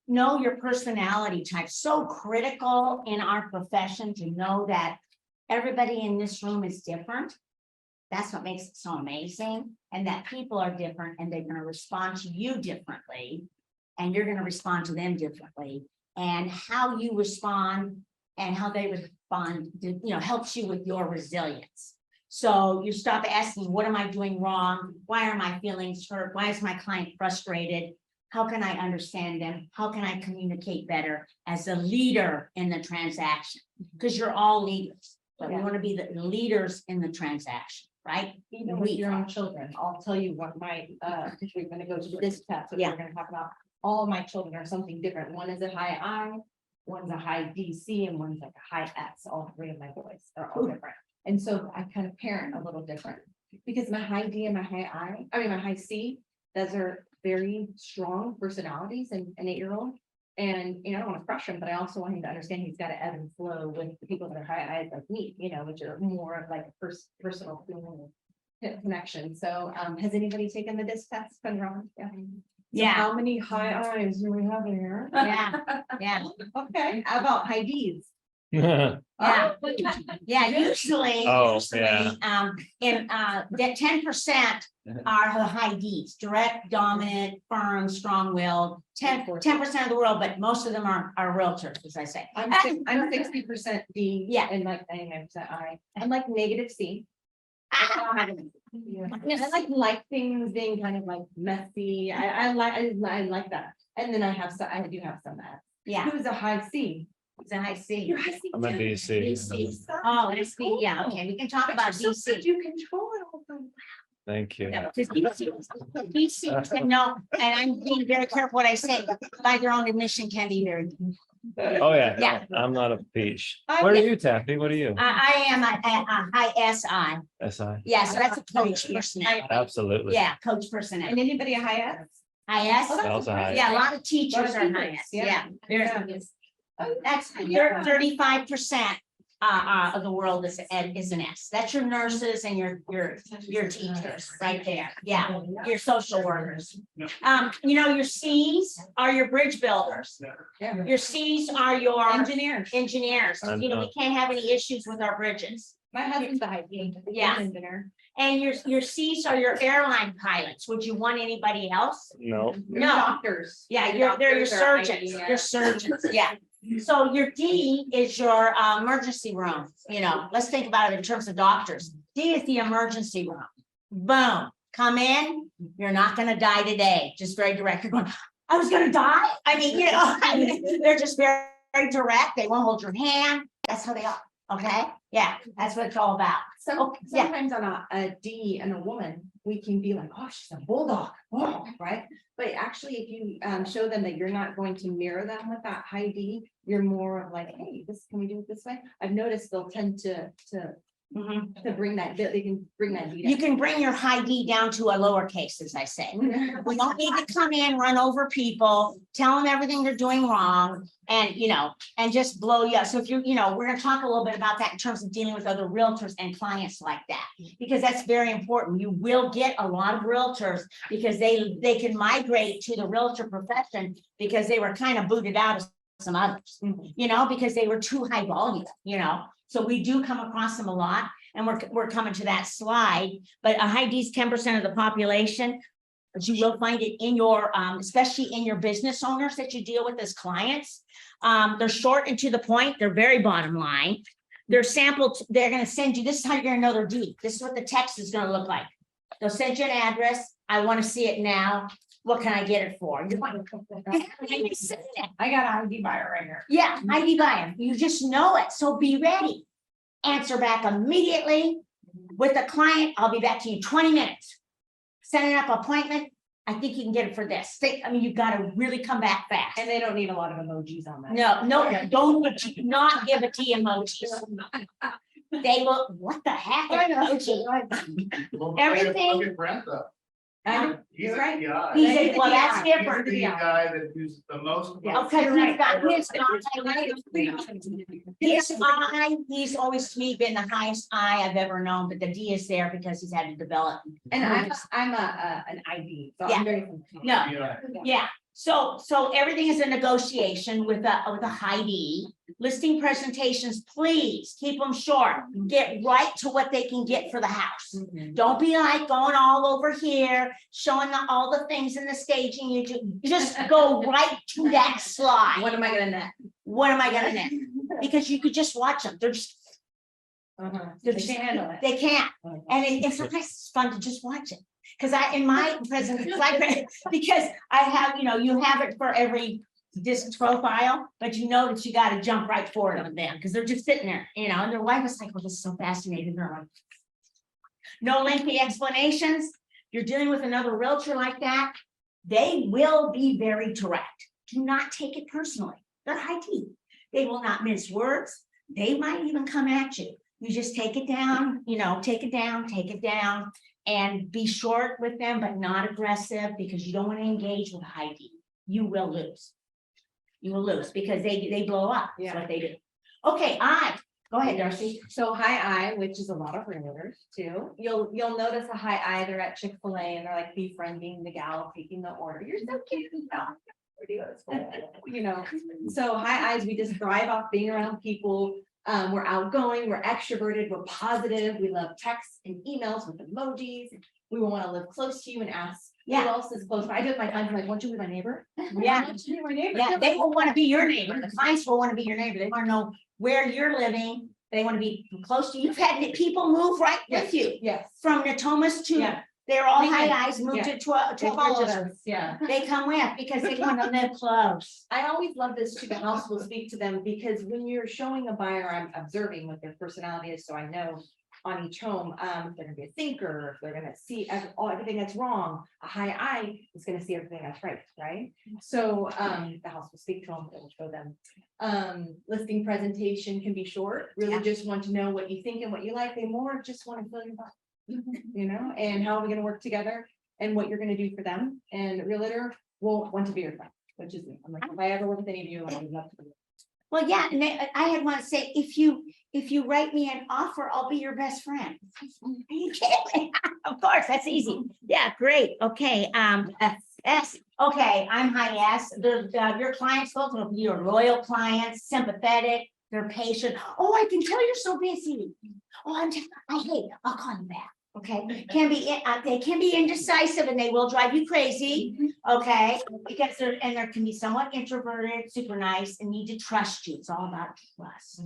Speaker 9: know your personality type. So critical in our profession to know that everybody in this room is different. That's what makes it so amazing. And that people are different and they're going to respond to you differently. And you're going to respond to them differently. And how you respond and how they respond, you know, helps you with your resilience. So you stop asking, what am I doing wrong? Why are my feelings hurt? Why is my client frustrated? How can I understand them? How can I communicate better as a leader in the transaction? Because you're all leaders, but we want to be the leaders in the transaction, right?
Speaker 6: Even with your own children, I'll tell you what my, because we're gonna go to this test, so
Speaker 9: Yeah.
Speaker 6: we're gonna talk about, all of my children are something different. One is a high I, one's a high DC, and one's like a high S. All 3 of my boys are all different. And so I kind of parent a little different because my high D and my high my high C, those are very strong personalities and an 8-year-old. And, I don't want to crush him, but I also want him to understand he's got to ebb and flow with the people that are high eyes like me, which are more of like a personal feeling connection. So, has anybody taken the disc test?
Speaker 9: Yeah.
Speaker 6: How many high eyes do we have here?
Speaker 9: Yeah, yeah,
Speaker 6: Okay, how about high Ds?
Speaker 9: yeah. Yeah, usually,
Speaker 1: Oh, yeah.
Speaker 9: in, that 10% are the high Ds, direct, dominant, firm, strong-willed, 10% of the world, but most of them are realtors, as I say.
Speaker 6: I'm 60% D.
Speaker 9: Yeah.
Speaker 6: And like 99% I. I'm like negative C. I like things being kind of like messy. I like that. And then I do have some that.
Speaker 9: Yeah,
Speaker 6: Who's a high C?
Speaker 9: it's a high C.
Speaker 6: You're high C.
Speaker 1: I'm a
Speaker 6: too.
Speaker 1: DC.
Speaker 9: DC. Oh, that's the, yeah, okay, we can talk about
Speaker 6: So
Speaker 9: DC.
Speaker 6: good, you control it all.
Speaker 1: Thank you.
Speaker 9: Yeah, because DC, and no, and I'm being very careful what I say, by their own admission can be very.
Speaker 1: Oh, yeah.
Speaker 9: Yeah.
Speaker 1: I'm not a peach.
Speaker 6: I'm-
Speaker 1: What are you, Taffy? What are you?
Speaker 9: I am a high SI,
Speaker 1: SI.
Speaker 9: yeah, so that's a coach personality,
Speaker 1: Absolutely.
Speaker 9: yeah, coach
Speaker 6: And
Speaker 9: personality,
Speaker 6: anybody a high S?
Speaker 9: IS,
Speaker 1: Also high.
Speaker 9: yeah, a lot of teachers
Speaker 6: Lot of
Speaker 9: are high
Speaker 6: teachers,
Speaker 9: S, yeah.
Speaker 6: yeah.
Speaker 9: That's 35% of the world is an S. That's your nurses and your teachers right there. Yeah, your social workers. Your Cs are your bridge builders.
Speaker 6: Yeah.
Speaker 9: Your Cs are your
Speaker 6: Engineers.
Speaker 9: engineers. We can't have any issues with our bridges.
Speaker 6: My husband's a high D.
Speaker 9: Yeah.
Speaker 6: Engineer.
Speaker 9: And your Cs are your airline pilots. Would you want anybody else?
Speaker 1: No.
Speaker 9: No.
Speaker 6: Doctors.
Speaker 9: Yeah, they're your
Speaker 6: Doctors are
Speaker 9: surgeons,
Speaker 6: ID, yeah.
Speaker 9: your surgeons, yeah. So your D is your emergency room, let's think about it in terms of doctors. D is the emergency room. Boom, come in, you're not gonna die today, just very direct. You're going, I was gonna die? I mean, they're just very, very direct. They won't hold your hand. That's how they are, okay? Yeah, that's what it's all about.
Speaker 6: So
Speaker 9: Okay, yeah.
Speaker 6: sometimes on a D and a woman, we can be like, oh, she's a bulldog, oh, right? But actually, if you show them that you're not going to mirror them with that high D, you're more of like, hey, can we do it this way? I've noticed they'll tend to bring that, they can bring that D down.
Speaker 9: You can bring your high D down to a lowercase, as I say. We don't need to come in, run over people, tell them everything they're doing wrong, and and just blow you up. So if we're gonna talk a little bit about that in terms of dealing with other realtors and clients like that, because that's very important. You will get a lot of realtors because they can migrate to the realtor profession because they were kind of booted out of some others, because they were too high volume, So we do come across them a lot, and we're coming to that slide, but a high D is 10% of the population. But you will find it in your, especially in your business owners that you deal with as clients. They're short and to the point. They're very bottom line. They're sampled. They're going to send you, this is how you're going to know they're D. This is what the text is going to look like. They'll send you an address. I want to see it now. What can I get it for?
Speaker 6: I got an ID buyer right here.
Speaker 9: Yeah, ID buyer. You just know it. So be ready. Answer back immediately. With the client, I'll be back to you 20 minutes. Setting up an appointment. I think you can get it for this. You've got to really come back fast.
Speaker 6: And they don't need a lot of emojis on that.
Speaker 9: No, don't not give a T emojis. They will, what the heck? Everything.
Speaker 8: He's
Speaker 6: right.
Speaker 9: Well, that's different.
Speaker 8: The guy that who's the most.
Speaker 9: Okay, he's got his I, he's always to me been the highest I I've ever known, but the D is there because he's had to develop.
Speaker 6: And I'm an ID, so
Speaker 9: Yeah.
Speaker 6: I'm very.
Speaker 9: No, yeah, so everything is a negotiation with a high D. Listing presentations, please keep them short. Get right to what they can get for the house. Don't be like going all over here, showing all the things in the staging. You just go right to that slide.
Speaker 6: What am I gonna net?
Speaker 9: What am I gonna net? Because you could just watch them. They're just,
Speaker 6: They can't handle it.
Speaker 9: they can't. And it's sometimes it's fun to just watch it. Because in my presentation, because I have, you have it for every disc profile, but you know that you got to jump right forward on them because they're just sitting there, and their wife is like, well, this is so fascinating. They're like, no lengthy explanations. You're dealing with another realtor like that. They will be very direct. Do not take it personally. They're high T. They will not mince words. They might even come at you. You just take it down, take it down, and be short with them, but not aggressive because you don't want to engage with high D. You will lose. you will lose because they blow up. That's
Speaker 6: Yeah.
Speaker 9: what they do. Okay, go ahead, Darcy.
Speaker 6: So high I, which is a lot of realtors too. You'll notice a high I, they're at Chick-fil-A and they're like befriending the gal taking the order. You're so cute. You know, so high I's, we just thrive off being around people. We're outgoing, we're extroverted, we're positive. We love texts and emails with emojis. We will want to live close to you and ask who
Speaker 9: Yeah.
Speaker 6: else is close. I do it with my clients, I'm like, want you to be my neighbor?
Speaker 9: Yeah.
Speaker 6: Want you to be my neighbor?
Speaker 9: Yeah, they will want to be your neighbor. The clients will want to be your neighbor. They want to know where you're living. They want to be close to you. You've had people move right with you
Speaker 6: Yes.
Speaker 9: from Natomas to,
Speaker 6: Yeah.
Speaker 9: they're all
Speaker 6: They
Speaker 9: high
Speaker 6: did.
Speaker 9: eyes, moved
Speaker 6: Yeah.
Speaker 9: it to
Speaker 6: They
Speaker 9: Hollis.
Speaker 6: purchased us, yeah.
Speaker 9: They come with because they want to live close.
Speaker 6: I always love this too. The house will speak to them because when you're showing a buyer, I'm observing what their personality is, so I know on each home, if they're gonna be a thinker, if they're gonna see everything that's wrong. A high I is gonna see everything that's right? So, the house will speak to them, it will show them. Listing presentation can be short, really
Speaker 9: Yeah.
Speaker 6: just want to know what you think and what you like. They more just want to fill your butt. You know, and how are we gonna work together and what you're gonna do for them. And realtor will want to be your friend, which is me. I'm like, if I ever work with any of you, I would love to.
Speaker 9: Well, yeah, and I had one say, if you write me an offer, I'll be your best friend. Are you kidding me? Of course, that's easy. Yeah, great. Okay, S. Okay, I'm high S. Your clients, folks, will be your loyal clients, sympathetic, they're patient. Oh, I can tell you're so busy. Oh, I'll call you back. Okay, they can be indecisive and they will drive you crazy. Okay, because there can be somewhat introverted, super nice, and need to trust you. It's all about trust.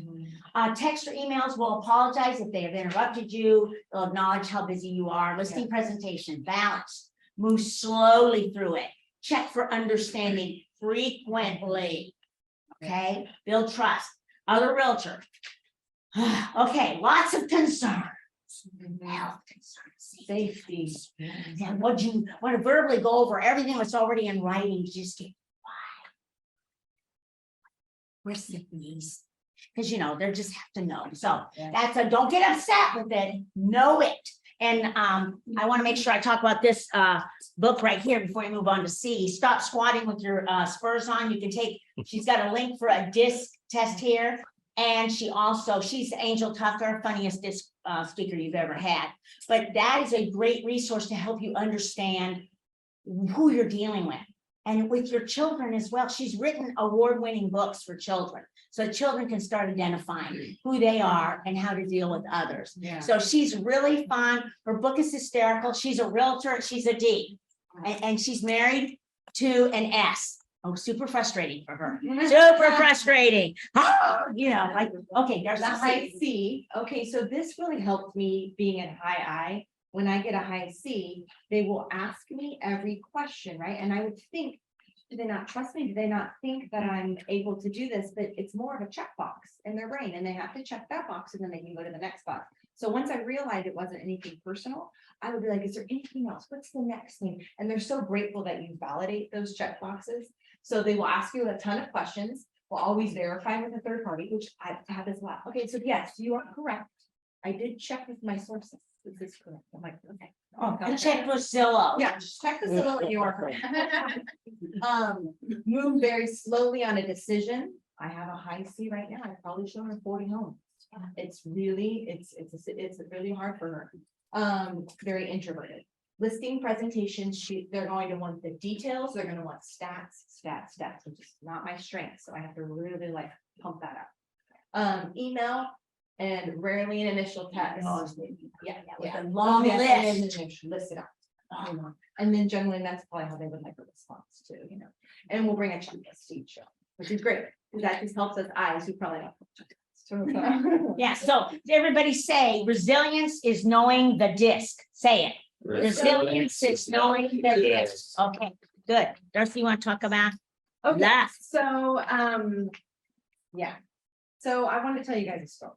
Speaker 9: Text or emails will apologize if they have interrupted you. They'll acknowledge how busy you are. Listing presentation, balance, move slowly through it. Check for understanding frequently. Okay, build trust. Other realtor. Okay, lots of concern. Health concerns, safety. And what you want to verbally go over everything that's already in writing, just get why. We're sick knees. Because they just have to know. So that's don't get upset with it, know it. And I want to make sure I talk about this book right here before you move on to C. Stop squatting with your spurs on. You can she's got a link for a disc test here. And she's Angel Tucker, funniest disc speaker you've ever had. But that is a great resource to help you understand who you're dealing with. And with your children as well. She's written award-winning books for children. So children can start identifying who they are and how to deal with others.
Speaker 6: Yeah.
Speaker 9: So she's really fun. Her book is hysterical. She's a realtor. She's a D. And she's married to an S. Oh, super frustrating for her. Super frustrating. Okay, there's
Speaker 6: The
Speaker 9: a
Speaker 6: high C. Okay, so this really helped me being at high I. When I get a high C, they will ask me every question, right? And I would think, do they not trust me? Do they not think that I'm able to do this? But it's more of a checkbox in their brain, and they have to check that box and then they can go to the next box. So once I realized it wasn't anything personal, I would be like, is there anything else? What's the next thing? And they're so grateful that you validate those check boxes. So they will ask you a ton of questions. We'll always verify with a third party, which I have as well. Okay, so yes, you are correct. I did check with my sources. Is this correct? I'm like, okay.
Speaker 9: I checked with Zillow.
Speaker 6: Yeah, just check the Zillow and you are correct. Move very slowly on a decision. I have a high C right now. I probably show her 40 homes. It's really, it's really hard for her. Very introverted. Listing presentations, they're going to want the details. They're going to want stats, which is not my strength. So I have to really pump that up. Email and rarely an initial text. With a long list. List it out. And then generally that's probably how they would like a response too, and we'll bring a checklist to each show, which is great. That just helps us eyes who probably don't.
Speaker 9: Yeah, so everybody say resilience is knowing the disc. Say it. Resilience is knowing the disc. Okay, good. Darcy, you want to talk about
Speaker 6: Okay,
Speaker 9: that?
Speaker 6: so yeah. So I want to tell you guys a story.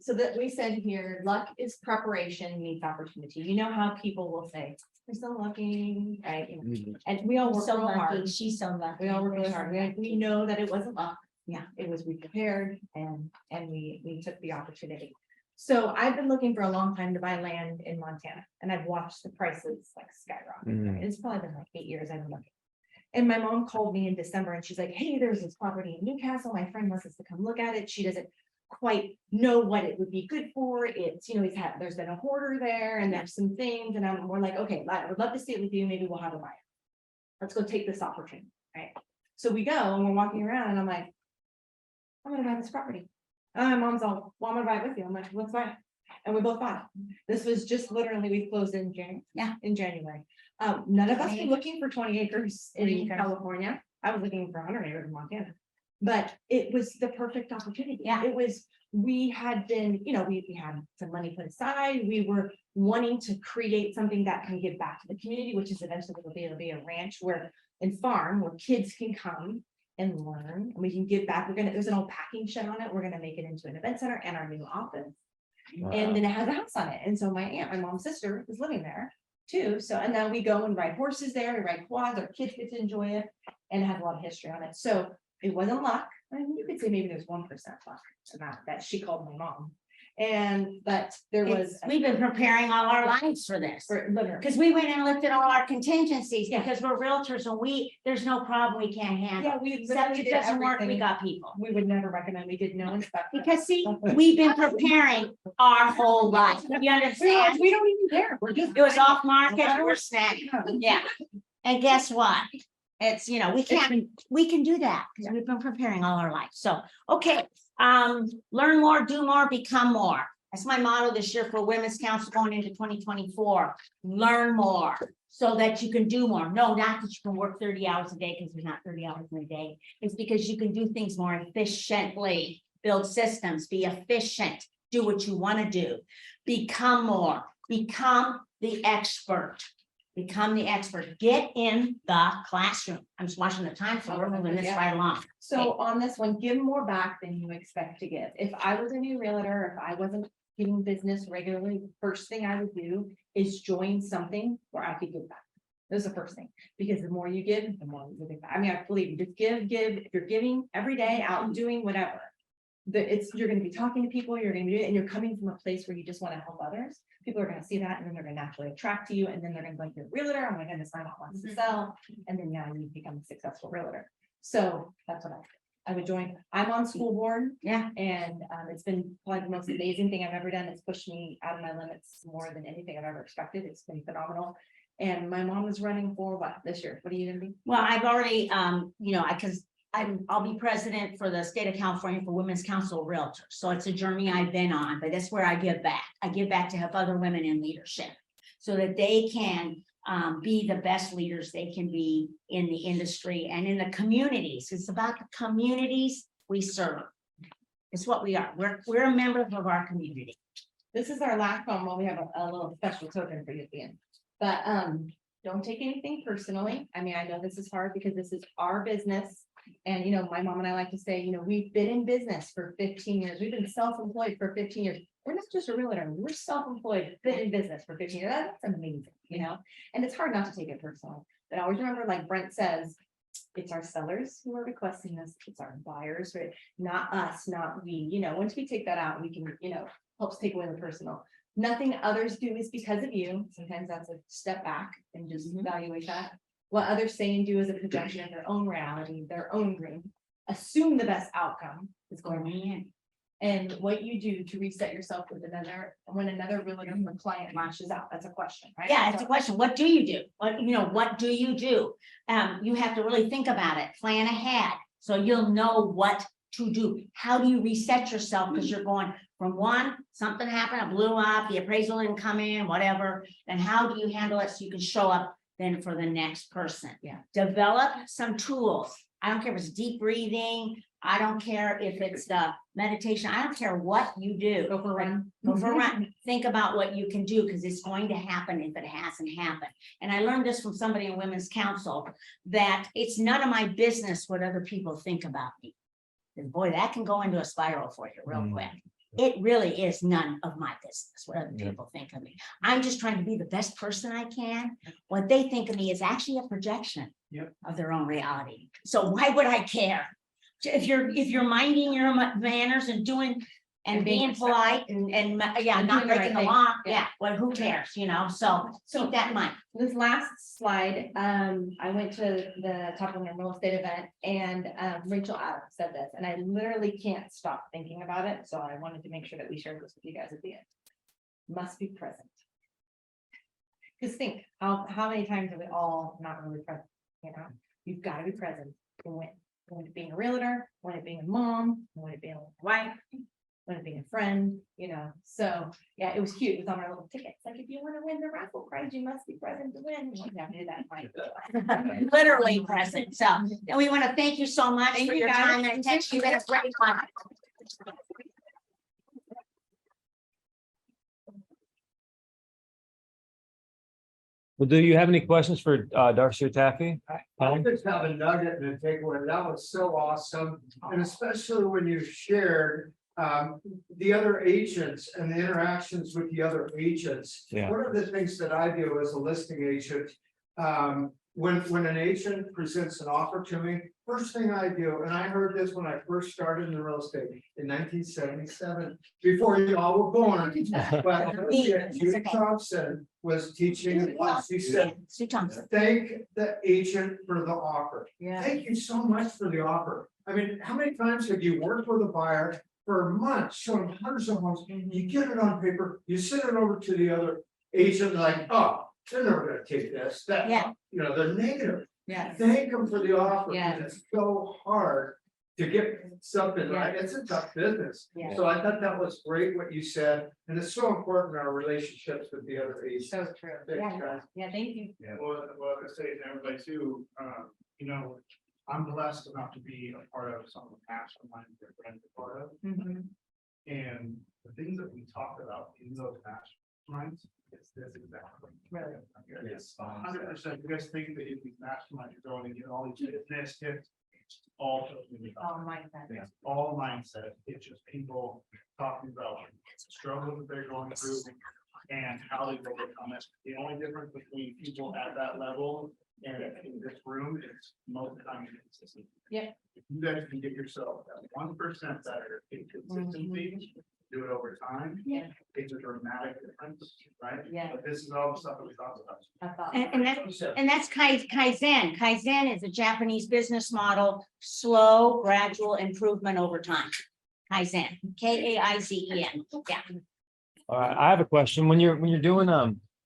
Speaker 6: So that we said here, luck is preparation meets opportunity. You know how people will say, we're so lucky, right? And we all work
Speaker 9: So
Speaker 6: real
Speaker 9: lucky.
Speaker 6: hard.
Speaker 9: She's so lucky.
Speaker 6: We all work really hard. We know that it wasn't luck.
Speaker 9: Yeah.
Speaker 6: It was we prepared and we took the opportunity. So I've been looking for a long time to buy land in Montana, and I've watched the prices like skyrocket. It's probably been like 8 years I've been looking. And my mom called me in December and she's like, hey, there's this property in Newcastle. My friend wants us to come look at it. She doesn't quite know what it would be good for. It's, you know, there's been a hoarder there and there's some things. And we're like, okay, I would love to see it with you. Maybe we'll have a buyer. Let's go take this opportunity, right? So we go and we're walking around and I'm like, I'm gonna buy this property. My mom's all, well, I'm gonna buy it with you. I'm like, let's buy it. And we both bought it. This was just literally, we closed in January.
Speaker 9: Yeah.
Speaker 6: In January. None of us were looking for 20 acres in
Speaker 9: 20 acres.
Speaker 6: California. I was looking for 100 acres in Montana. But it was the perfect opportunity.
Speaker 9: Yeah.
Speaker 6: It was, we had been, you know, we had some money put aside. We were wanting to create something that can give back to the community, which is eventually it'll be a ranch and farm where kids can come and learn, and we can give back. There's an old packing shed on it. We're gonna make it into an event center and our new office. And then it has a house on it. And so my aunt, my mom's sister, is living there too. So, and then we go and ride horses there, we ride quads, our kids get to enjoy it, and it has a lot of history on it. So it wasn't luck. I mean, you could say maybe there's 1% luck to that she called my mom. But there was.
Speaker 9: We've been preparing all our lives for this. Because we went and looked at all our contingencies, because we're realtors and there's no problem we can't handle.
Speaker 6: Yeah, we
Speaker 9: Except
Speaker 6: literally
Speaker 9: it
Speaker 6: did
Speaker 9: doesn't work, we
Speaker 6: everything.
Speaker 9: got people.
Speaker 6: We would never recommend, we did no inspection.
Speaker 9: Because see, we've been preparing our whole life. You understand?
Speaker 6: We don't even care. We're just.
Speaker 9: It was off market, we're snagging. Yeah. And guess what? It's, you know, we can do that because we've been preparing all our life. So, okay. Learn more, do more, become more. That's my motto this year for Women's Council going into 2024. Learn more so that you can do more. No, not that you can work 30 hours a day, because there's not 30 hours in a day. It's because you can do things more efficiently, build systems, be efficient, do what you want to do, become more, become the expert. Become the expert. Get in the classroom. I'm just watching the time, so we're moving this right along.
Speaker 6: So on this one, give more back than you expect to give. If I was a new realtor, if I wasn't giving business regularly, first thing I would do is join something where I could give back. That's the first thing, because the more you give, the more you give back. I mean, I believe you just give. If you're giving every day out and doing whatever, you're going to be talking to people, you're going to be, and you're coming from a place where you just want to help others. People are going to see that, and then they're going to naturally attract to you, and then they're going to go to a realtor. Oh my goodness, my mom wants to sell, and then now you become a successful realtor. So that's what I would join. I'm on school board.
Speaker 9: Yeah.
Speaker 6: And it's been probably the most amazing thing I've ever done. It's pushed me out of my limits more than anything I've ever expected. It's been phenomenal. And my mom is running for what this year? What are you gonna be?
Speaker 9: Well, I've already, you know, I'll be president for the state of California for Women's Council Realtors. So it's a journey I've been on, but that's where I give back. I give back to help other women in leadership so that they can be the best leaders they can be in the industry and in the communities. It's about the communities we serve. It's what we are. We're a member of our community.
Speaker 6: This is our last one. Well, we have a little special token for you at the end. But don't take anything personally. I mean, I know this is hard because this is our business. And, you know, my mom and I like to say, you know, we've been in business for 15 years. We've been self-employed for 15 years. We're not just a realtor. We're self-employed, been in business for 15 years. That's amazing, you know, and it's hard not to take it personally. But always remember, like Brent says, it's our sellers who are requesting this. It's our buyers, right? Not us, not we. You know, once we take that out, we can, you know, helps take away the personal. Nothing others do is because of you. Sometimes that's a step back and just evaluate that. What others say and do is a projection of their own reality, their own dream. Assume the best outcome is going to be in. And what you do to reset yourself with when another realtor or client lashes out. That's a question, right?
Speaker 9: Yeah, it's a question. What do you do? What do you do? You have to really think about it, plan ahead, so you'll know what to do. How do you reset yourself? Because you're going from one, something happened, it blew up, the appraisal didn't come in, whatever. Then how do you handle it so you can show up then for the next person?
Speaker 6: Yeah.
Speaker 9: Develop some tools. I don't care if it's deep breathing. I don't care if it's the meditation. I don't care what you do.
Speaker 6: Go for a run.
Speaker 9: Go for a run. Think about what you can do, because it's going to happen if it hasn't happened. And I learned this from somebody in Women's Council, that it's none of my business what other people think about me. And boy, that can go into a spiral for you real quick. It really is none of my business what other people think of me. I'm just trying to be the best person I can. What they think of me is actually a projection of their own reality. So why would I care? If you're minding your manners and doing and
Speaker 6: And being
Speaker 9: being polite and yeah,
Speaker 6: And
Speaker 9: not
Speaker 6: doing the right
Speaker 9: breaking the
Speaker 6: thing.
Speaker 9: law.
Speaker 6: Yeah.
Speaker 9: Yeah, well, who cares, you know? So keep that in mind.
Speaker 6: This last slide, I went to the Top One Real Estate event and Rachel Adams said this, and I literally can't stop thinking about it. So I wanted to make sure that we shared this with you guys at the end. Must be present. Because think, how many times have we all not really present? You know, you've got to be present when it being a realtor, when it being a mom, when it being a wife, when it being a friend, you know. So yeah, it was cute. It was on our little tickets. Like, if you want to win the raffle prize, you must be present to win. You have to do that. Right?
Speaker 9: Literally present. So and we want to thank you so much
Speaker 6: Thank
Speaker 9: for
Speaker 6: you,
Speaker 9: your
Speaker 6: guys.
Speaker 9: time and attention. You've been a great one.
Speaker 1: Well, do you have any questions for Darcy or Taffy?
Speaker 10: I just have a nugget and a takeaway. That was so awesome. And especially when you shared the other agents and the interactions with the other agents.
Speaker 1: Yeah.
Speaker 10: One of the things that I do as a listing agent, when an agent presents an offer to me, first thing I do, and I heard this when I first started in real estate in 1977, before you all were born. But Judy Thompson was teaching a class. She said,
Speaker 9: Sue Thompson.
Speaker 10: thank the agent for the offer.
Speaker 6: Yeah.
Speaker 10: Thank you so much for the offer. I mean, how many times have you worked with a buyer for months, showing hundreds of homes, you get it on paper, you send it over to the other agent, like, oh, they're never gonna take this, that,
Speaker 9: Yeah.
Speaker 10: you know, they're negative.
Speaker 6: Yes.
Speaker 10: Thank them for the offer,
Speaker 6: Yeah.
Speaker 10: and it's so hard to get something right,
Speaker 6: Yeah.
Speaker 10: it's a tough business.
Speaker 6: Yeah.
Speaker 10: So I thought that was great what you said, and it's so important in our relationships with the other agents.
Speaker 6: So true.
Speaker 10: Thanks,
Speaker 6: Yeah.
Speaker 10: guys.
Speaker 6: Yeah, thank you.
Speaker 8: Yeah, well, I say to everybody too, you know, I'm blessed enough to be a part of some of the masterminds that Brent's a part of.
Speaker 6: Mhm.
Speaker 8: And the things that we talk about in those masterminds, it's this exactly.
Speaker 6: Really?
Speaker 8: It's 100%. You guys think that in these masterminds, you're going to get all these business tips, it's all.
Speaker 6: Oh, my God.
Speaker 8: Yeah, all mindset. It's just people talking about struggles that they're going through and how they overcome it. The only difference between people at that level and in this room is most of the time consistency.
Speaker 6: Yeah.
Speaker 8: If you guys can get yourself that 1% better in consistency, do it over time.
Speaker 6: Yeah.
Speaker 8: It's a dramatic difference, right?
Speaker 6: Yeah.
Speaker 8: But this is all the stuff that we talked about.
Speaker 6: I thought-
Speaker 9: And that's Kaizen. Kaizen is a Japanese business model, slow, gradual improvement over time. Kaizen, Kaizen. Yeah.
Speaker 1: All right, I have a question. When you're doing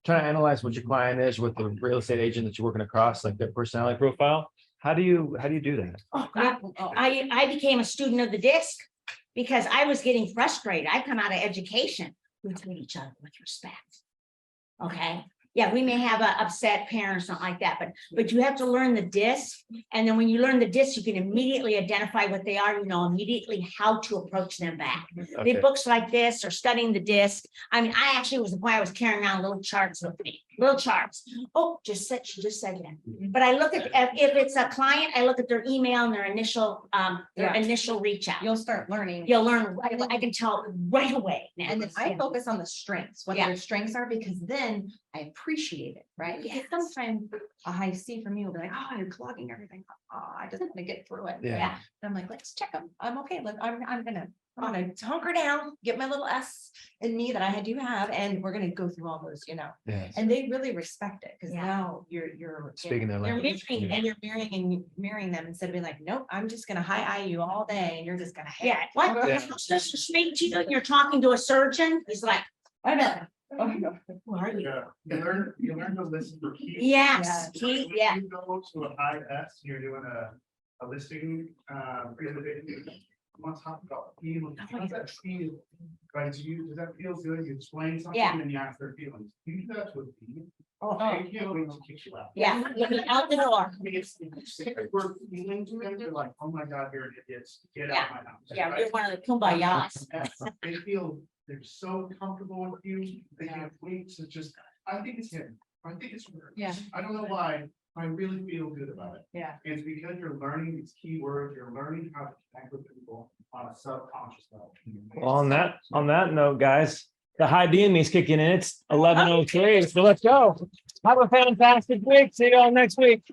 Speaker 1: trying to analyze what your client is with the real estate agent that you're working across, like their personality profile, how do you do that?
Speaker 9: I became a student of the disc because I was getting frustrated. I come out of education. We treat each other with respect. Okay, yeah, we may have a upset parent or something like that, but you have to learn the disc. And then when you learn the disc, you can immediately identify what they are, you know, immediately how to approach them back.
Speaker 1: Okay.
Speaker 9: The books like this or studying the disc. I mean, I actually was the point I was carrying around little charts with me, little charts. Oh, she just said that. But I look at, if it's a client, I look at their email and their initial reach out.
Speaker 6: You'll start learning.
Speaker 9: You'll learn right away. I can tell right away. now.
Speaker 6: And then I
Speaker 9: Yeah.
Speaker 6: focus on the strengths, what
Speaker 9: Yeah.
Speaker 6: their strengths are, because then I appreciate it, right? Because
Speaker 9: Yes.
Speaker 6: sometimes I see from you, will be like, oh, you're clogging everything. Oh, I just want to get through it.
Speaker 1: Yeah.
Speaker 6: And I'm like, let's check them. I'm okay. I'm gonna hunker down, get my little S in me that I do have, and we're gonna go through all those, you know.
Speaker 1: Yeah.
Speaker 6: And they really respect it, because
Speaker 9: Yeah.
Speaker 6: now you're
Speaker 1: Speaking their
Speaker 6: you're
Speaker 1: language.
Speaker 6: mirroring, and you're mirroring them instead of being like, nope, I'm just gonna hi you all day, and you're just gonna. hate
Speaker 9: Yeah,
Speaker 6: it."
Speaker 9: what?
Speaker 1: Yeah.
Speaker 9: Just to speak to you, and you're talking to a surgeon, he's like,
Speaker 6: I know.
Speaker 9: who are you?
Speaker 8: Yeah, you learn to listen for key.
Speaker 9: Yes, he, yeah,
Speaker 8: You go to a high S, you're doing a listing, presentation. I want to talk about feelings. How does that feel? Right, does that feel good? You explain something
Speaker 9: Yeah.
Speaker 8: and you ask their feelings. You do that with me.
Speaker 9: Oh.
Speaker 8: I can't wait to kick you out.
Speaker 9: yeah, out the door.
Speaker 8: I mean, it's we're feeling to them, they're like, oh my God, you're idiots, get out of my house.
Speaker 9: Yeah,
Speaker 8: right?
Speaker 9: you're one of the kumbayas.
Speaker 8: They feel, they're so comfortable with you, they have weeks, it's just, I think it's him, I think it's her.
Speaker 6: Yeah.
Speaker 8: I don't know why, I really feel good about it.
Speaker 6: Yeah.
Speaker 8: And it's because you're learning these key words, you're learning how to connect with people on a subconscious level.
Speaker 1: Well, on that note, guys, the high D in me is kicking in. It's 11:03, so let's go. Have a fantastic week. See you all next week.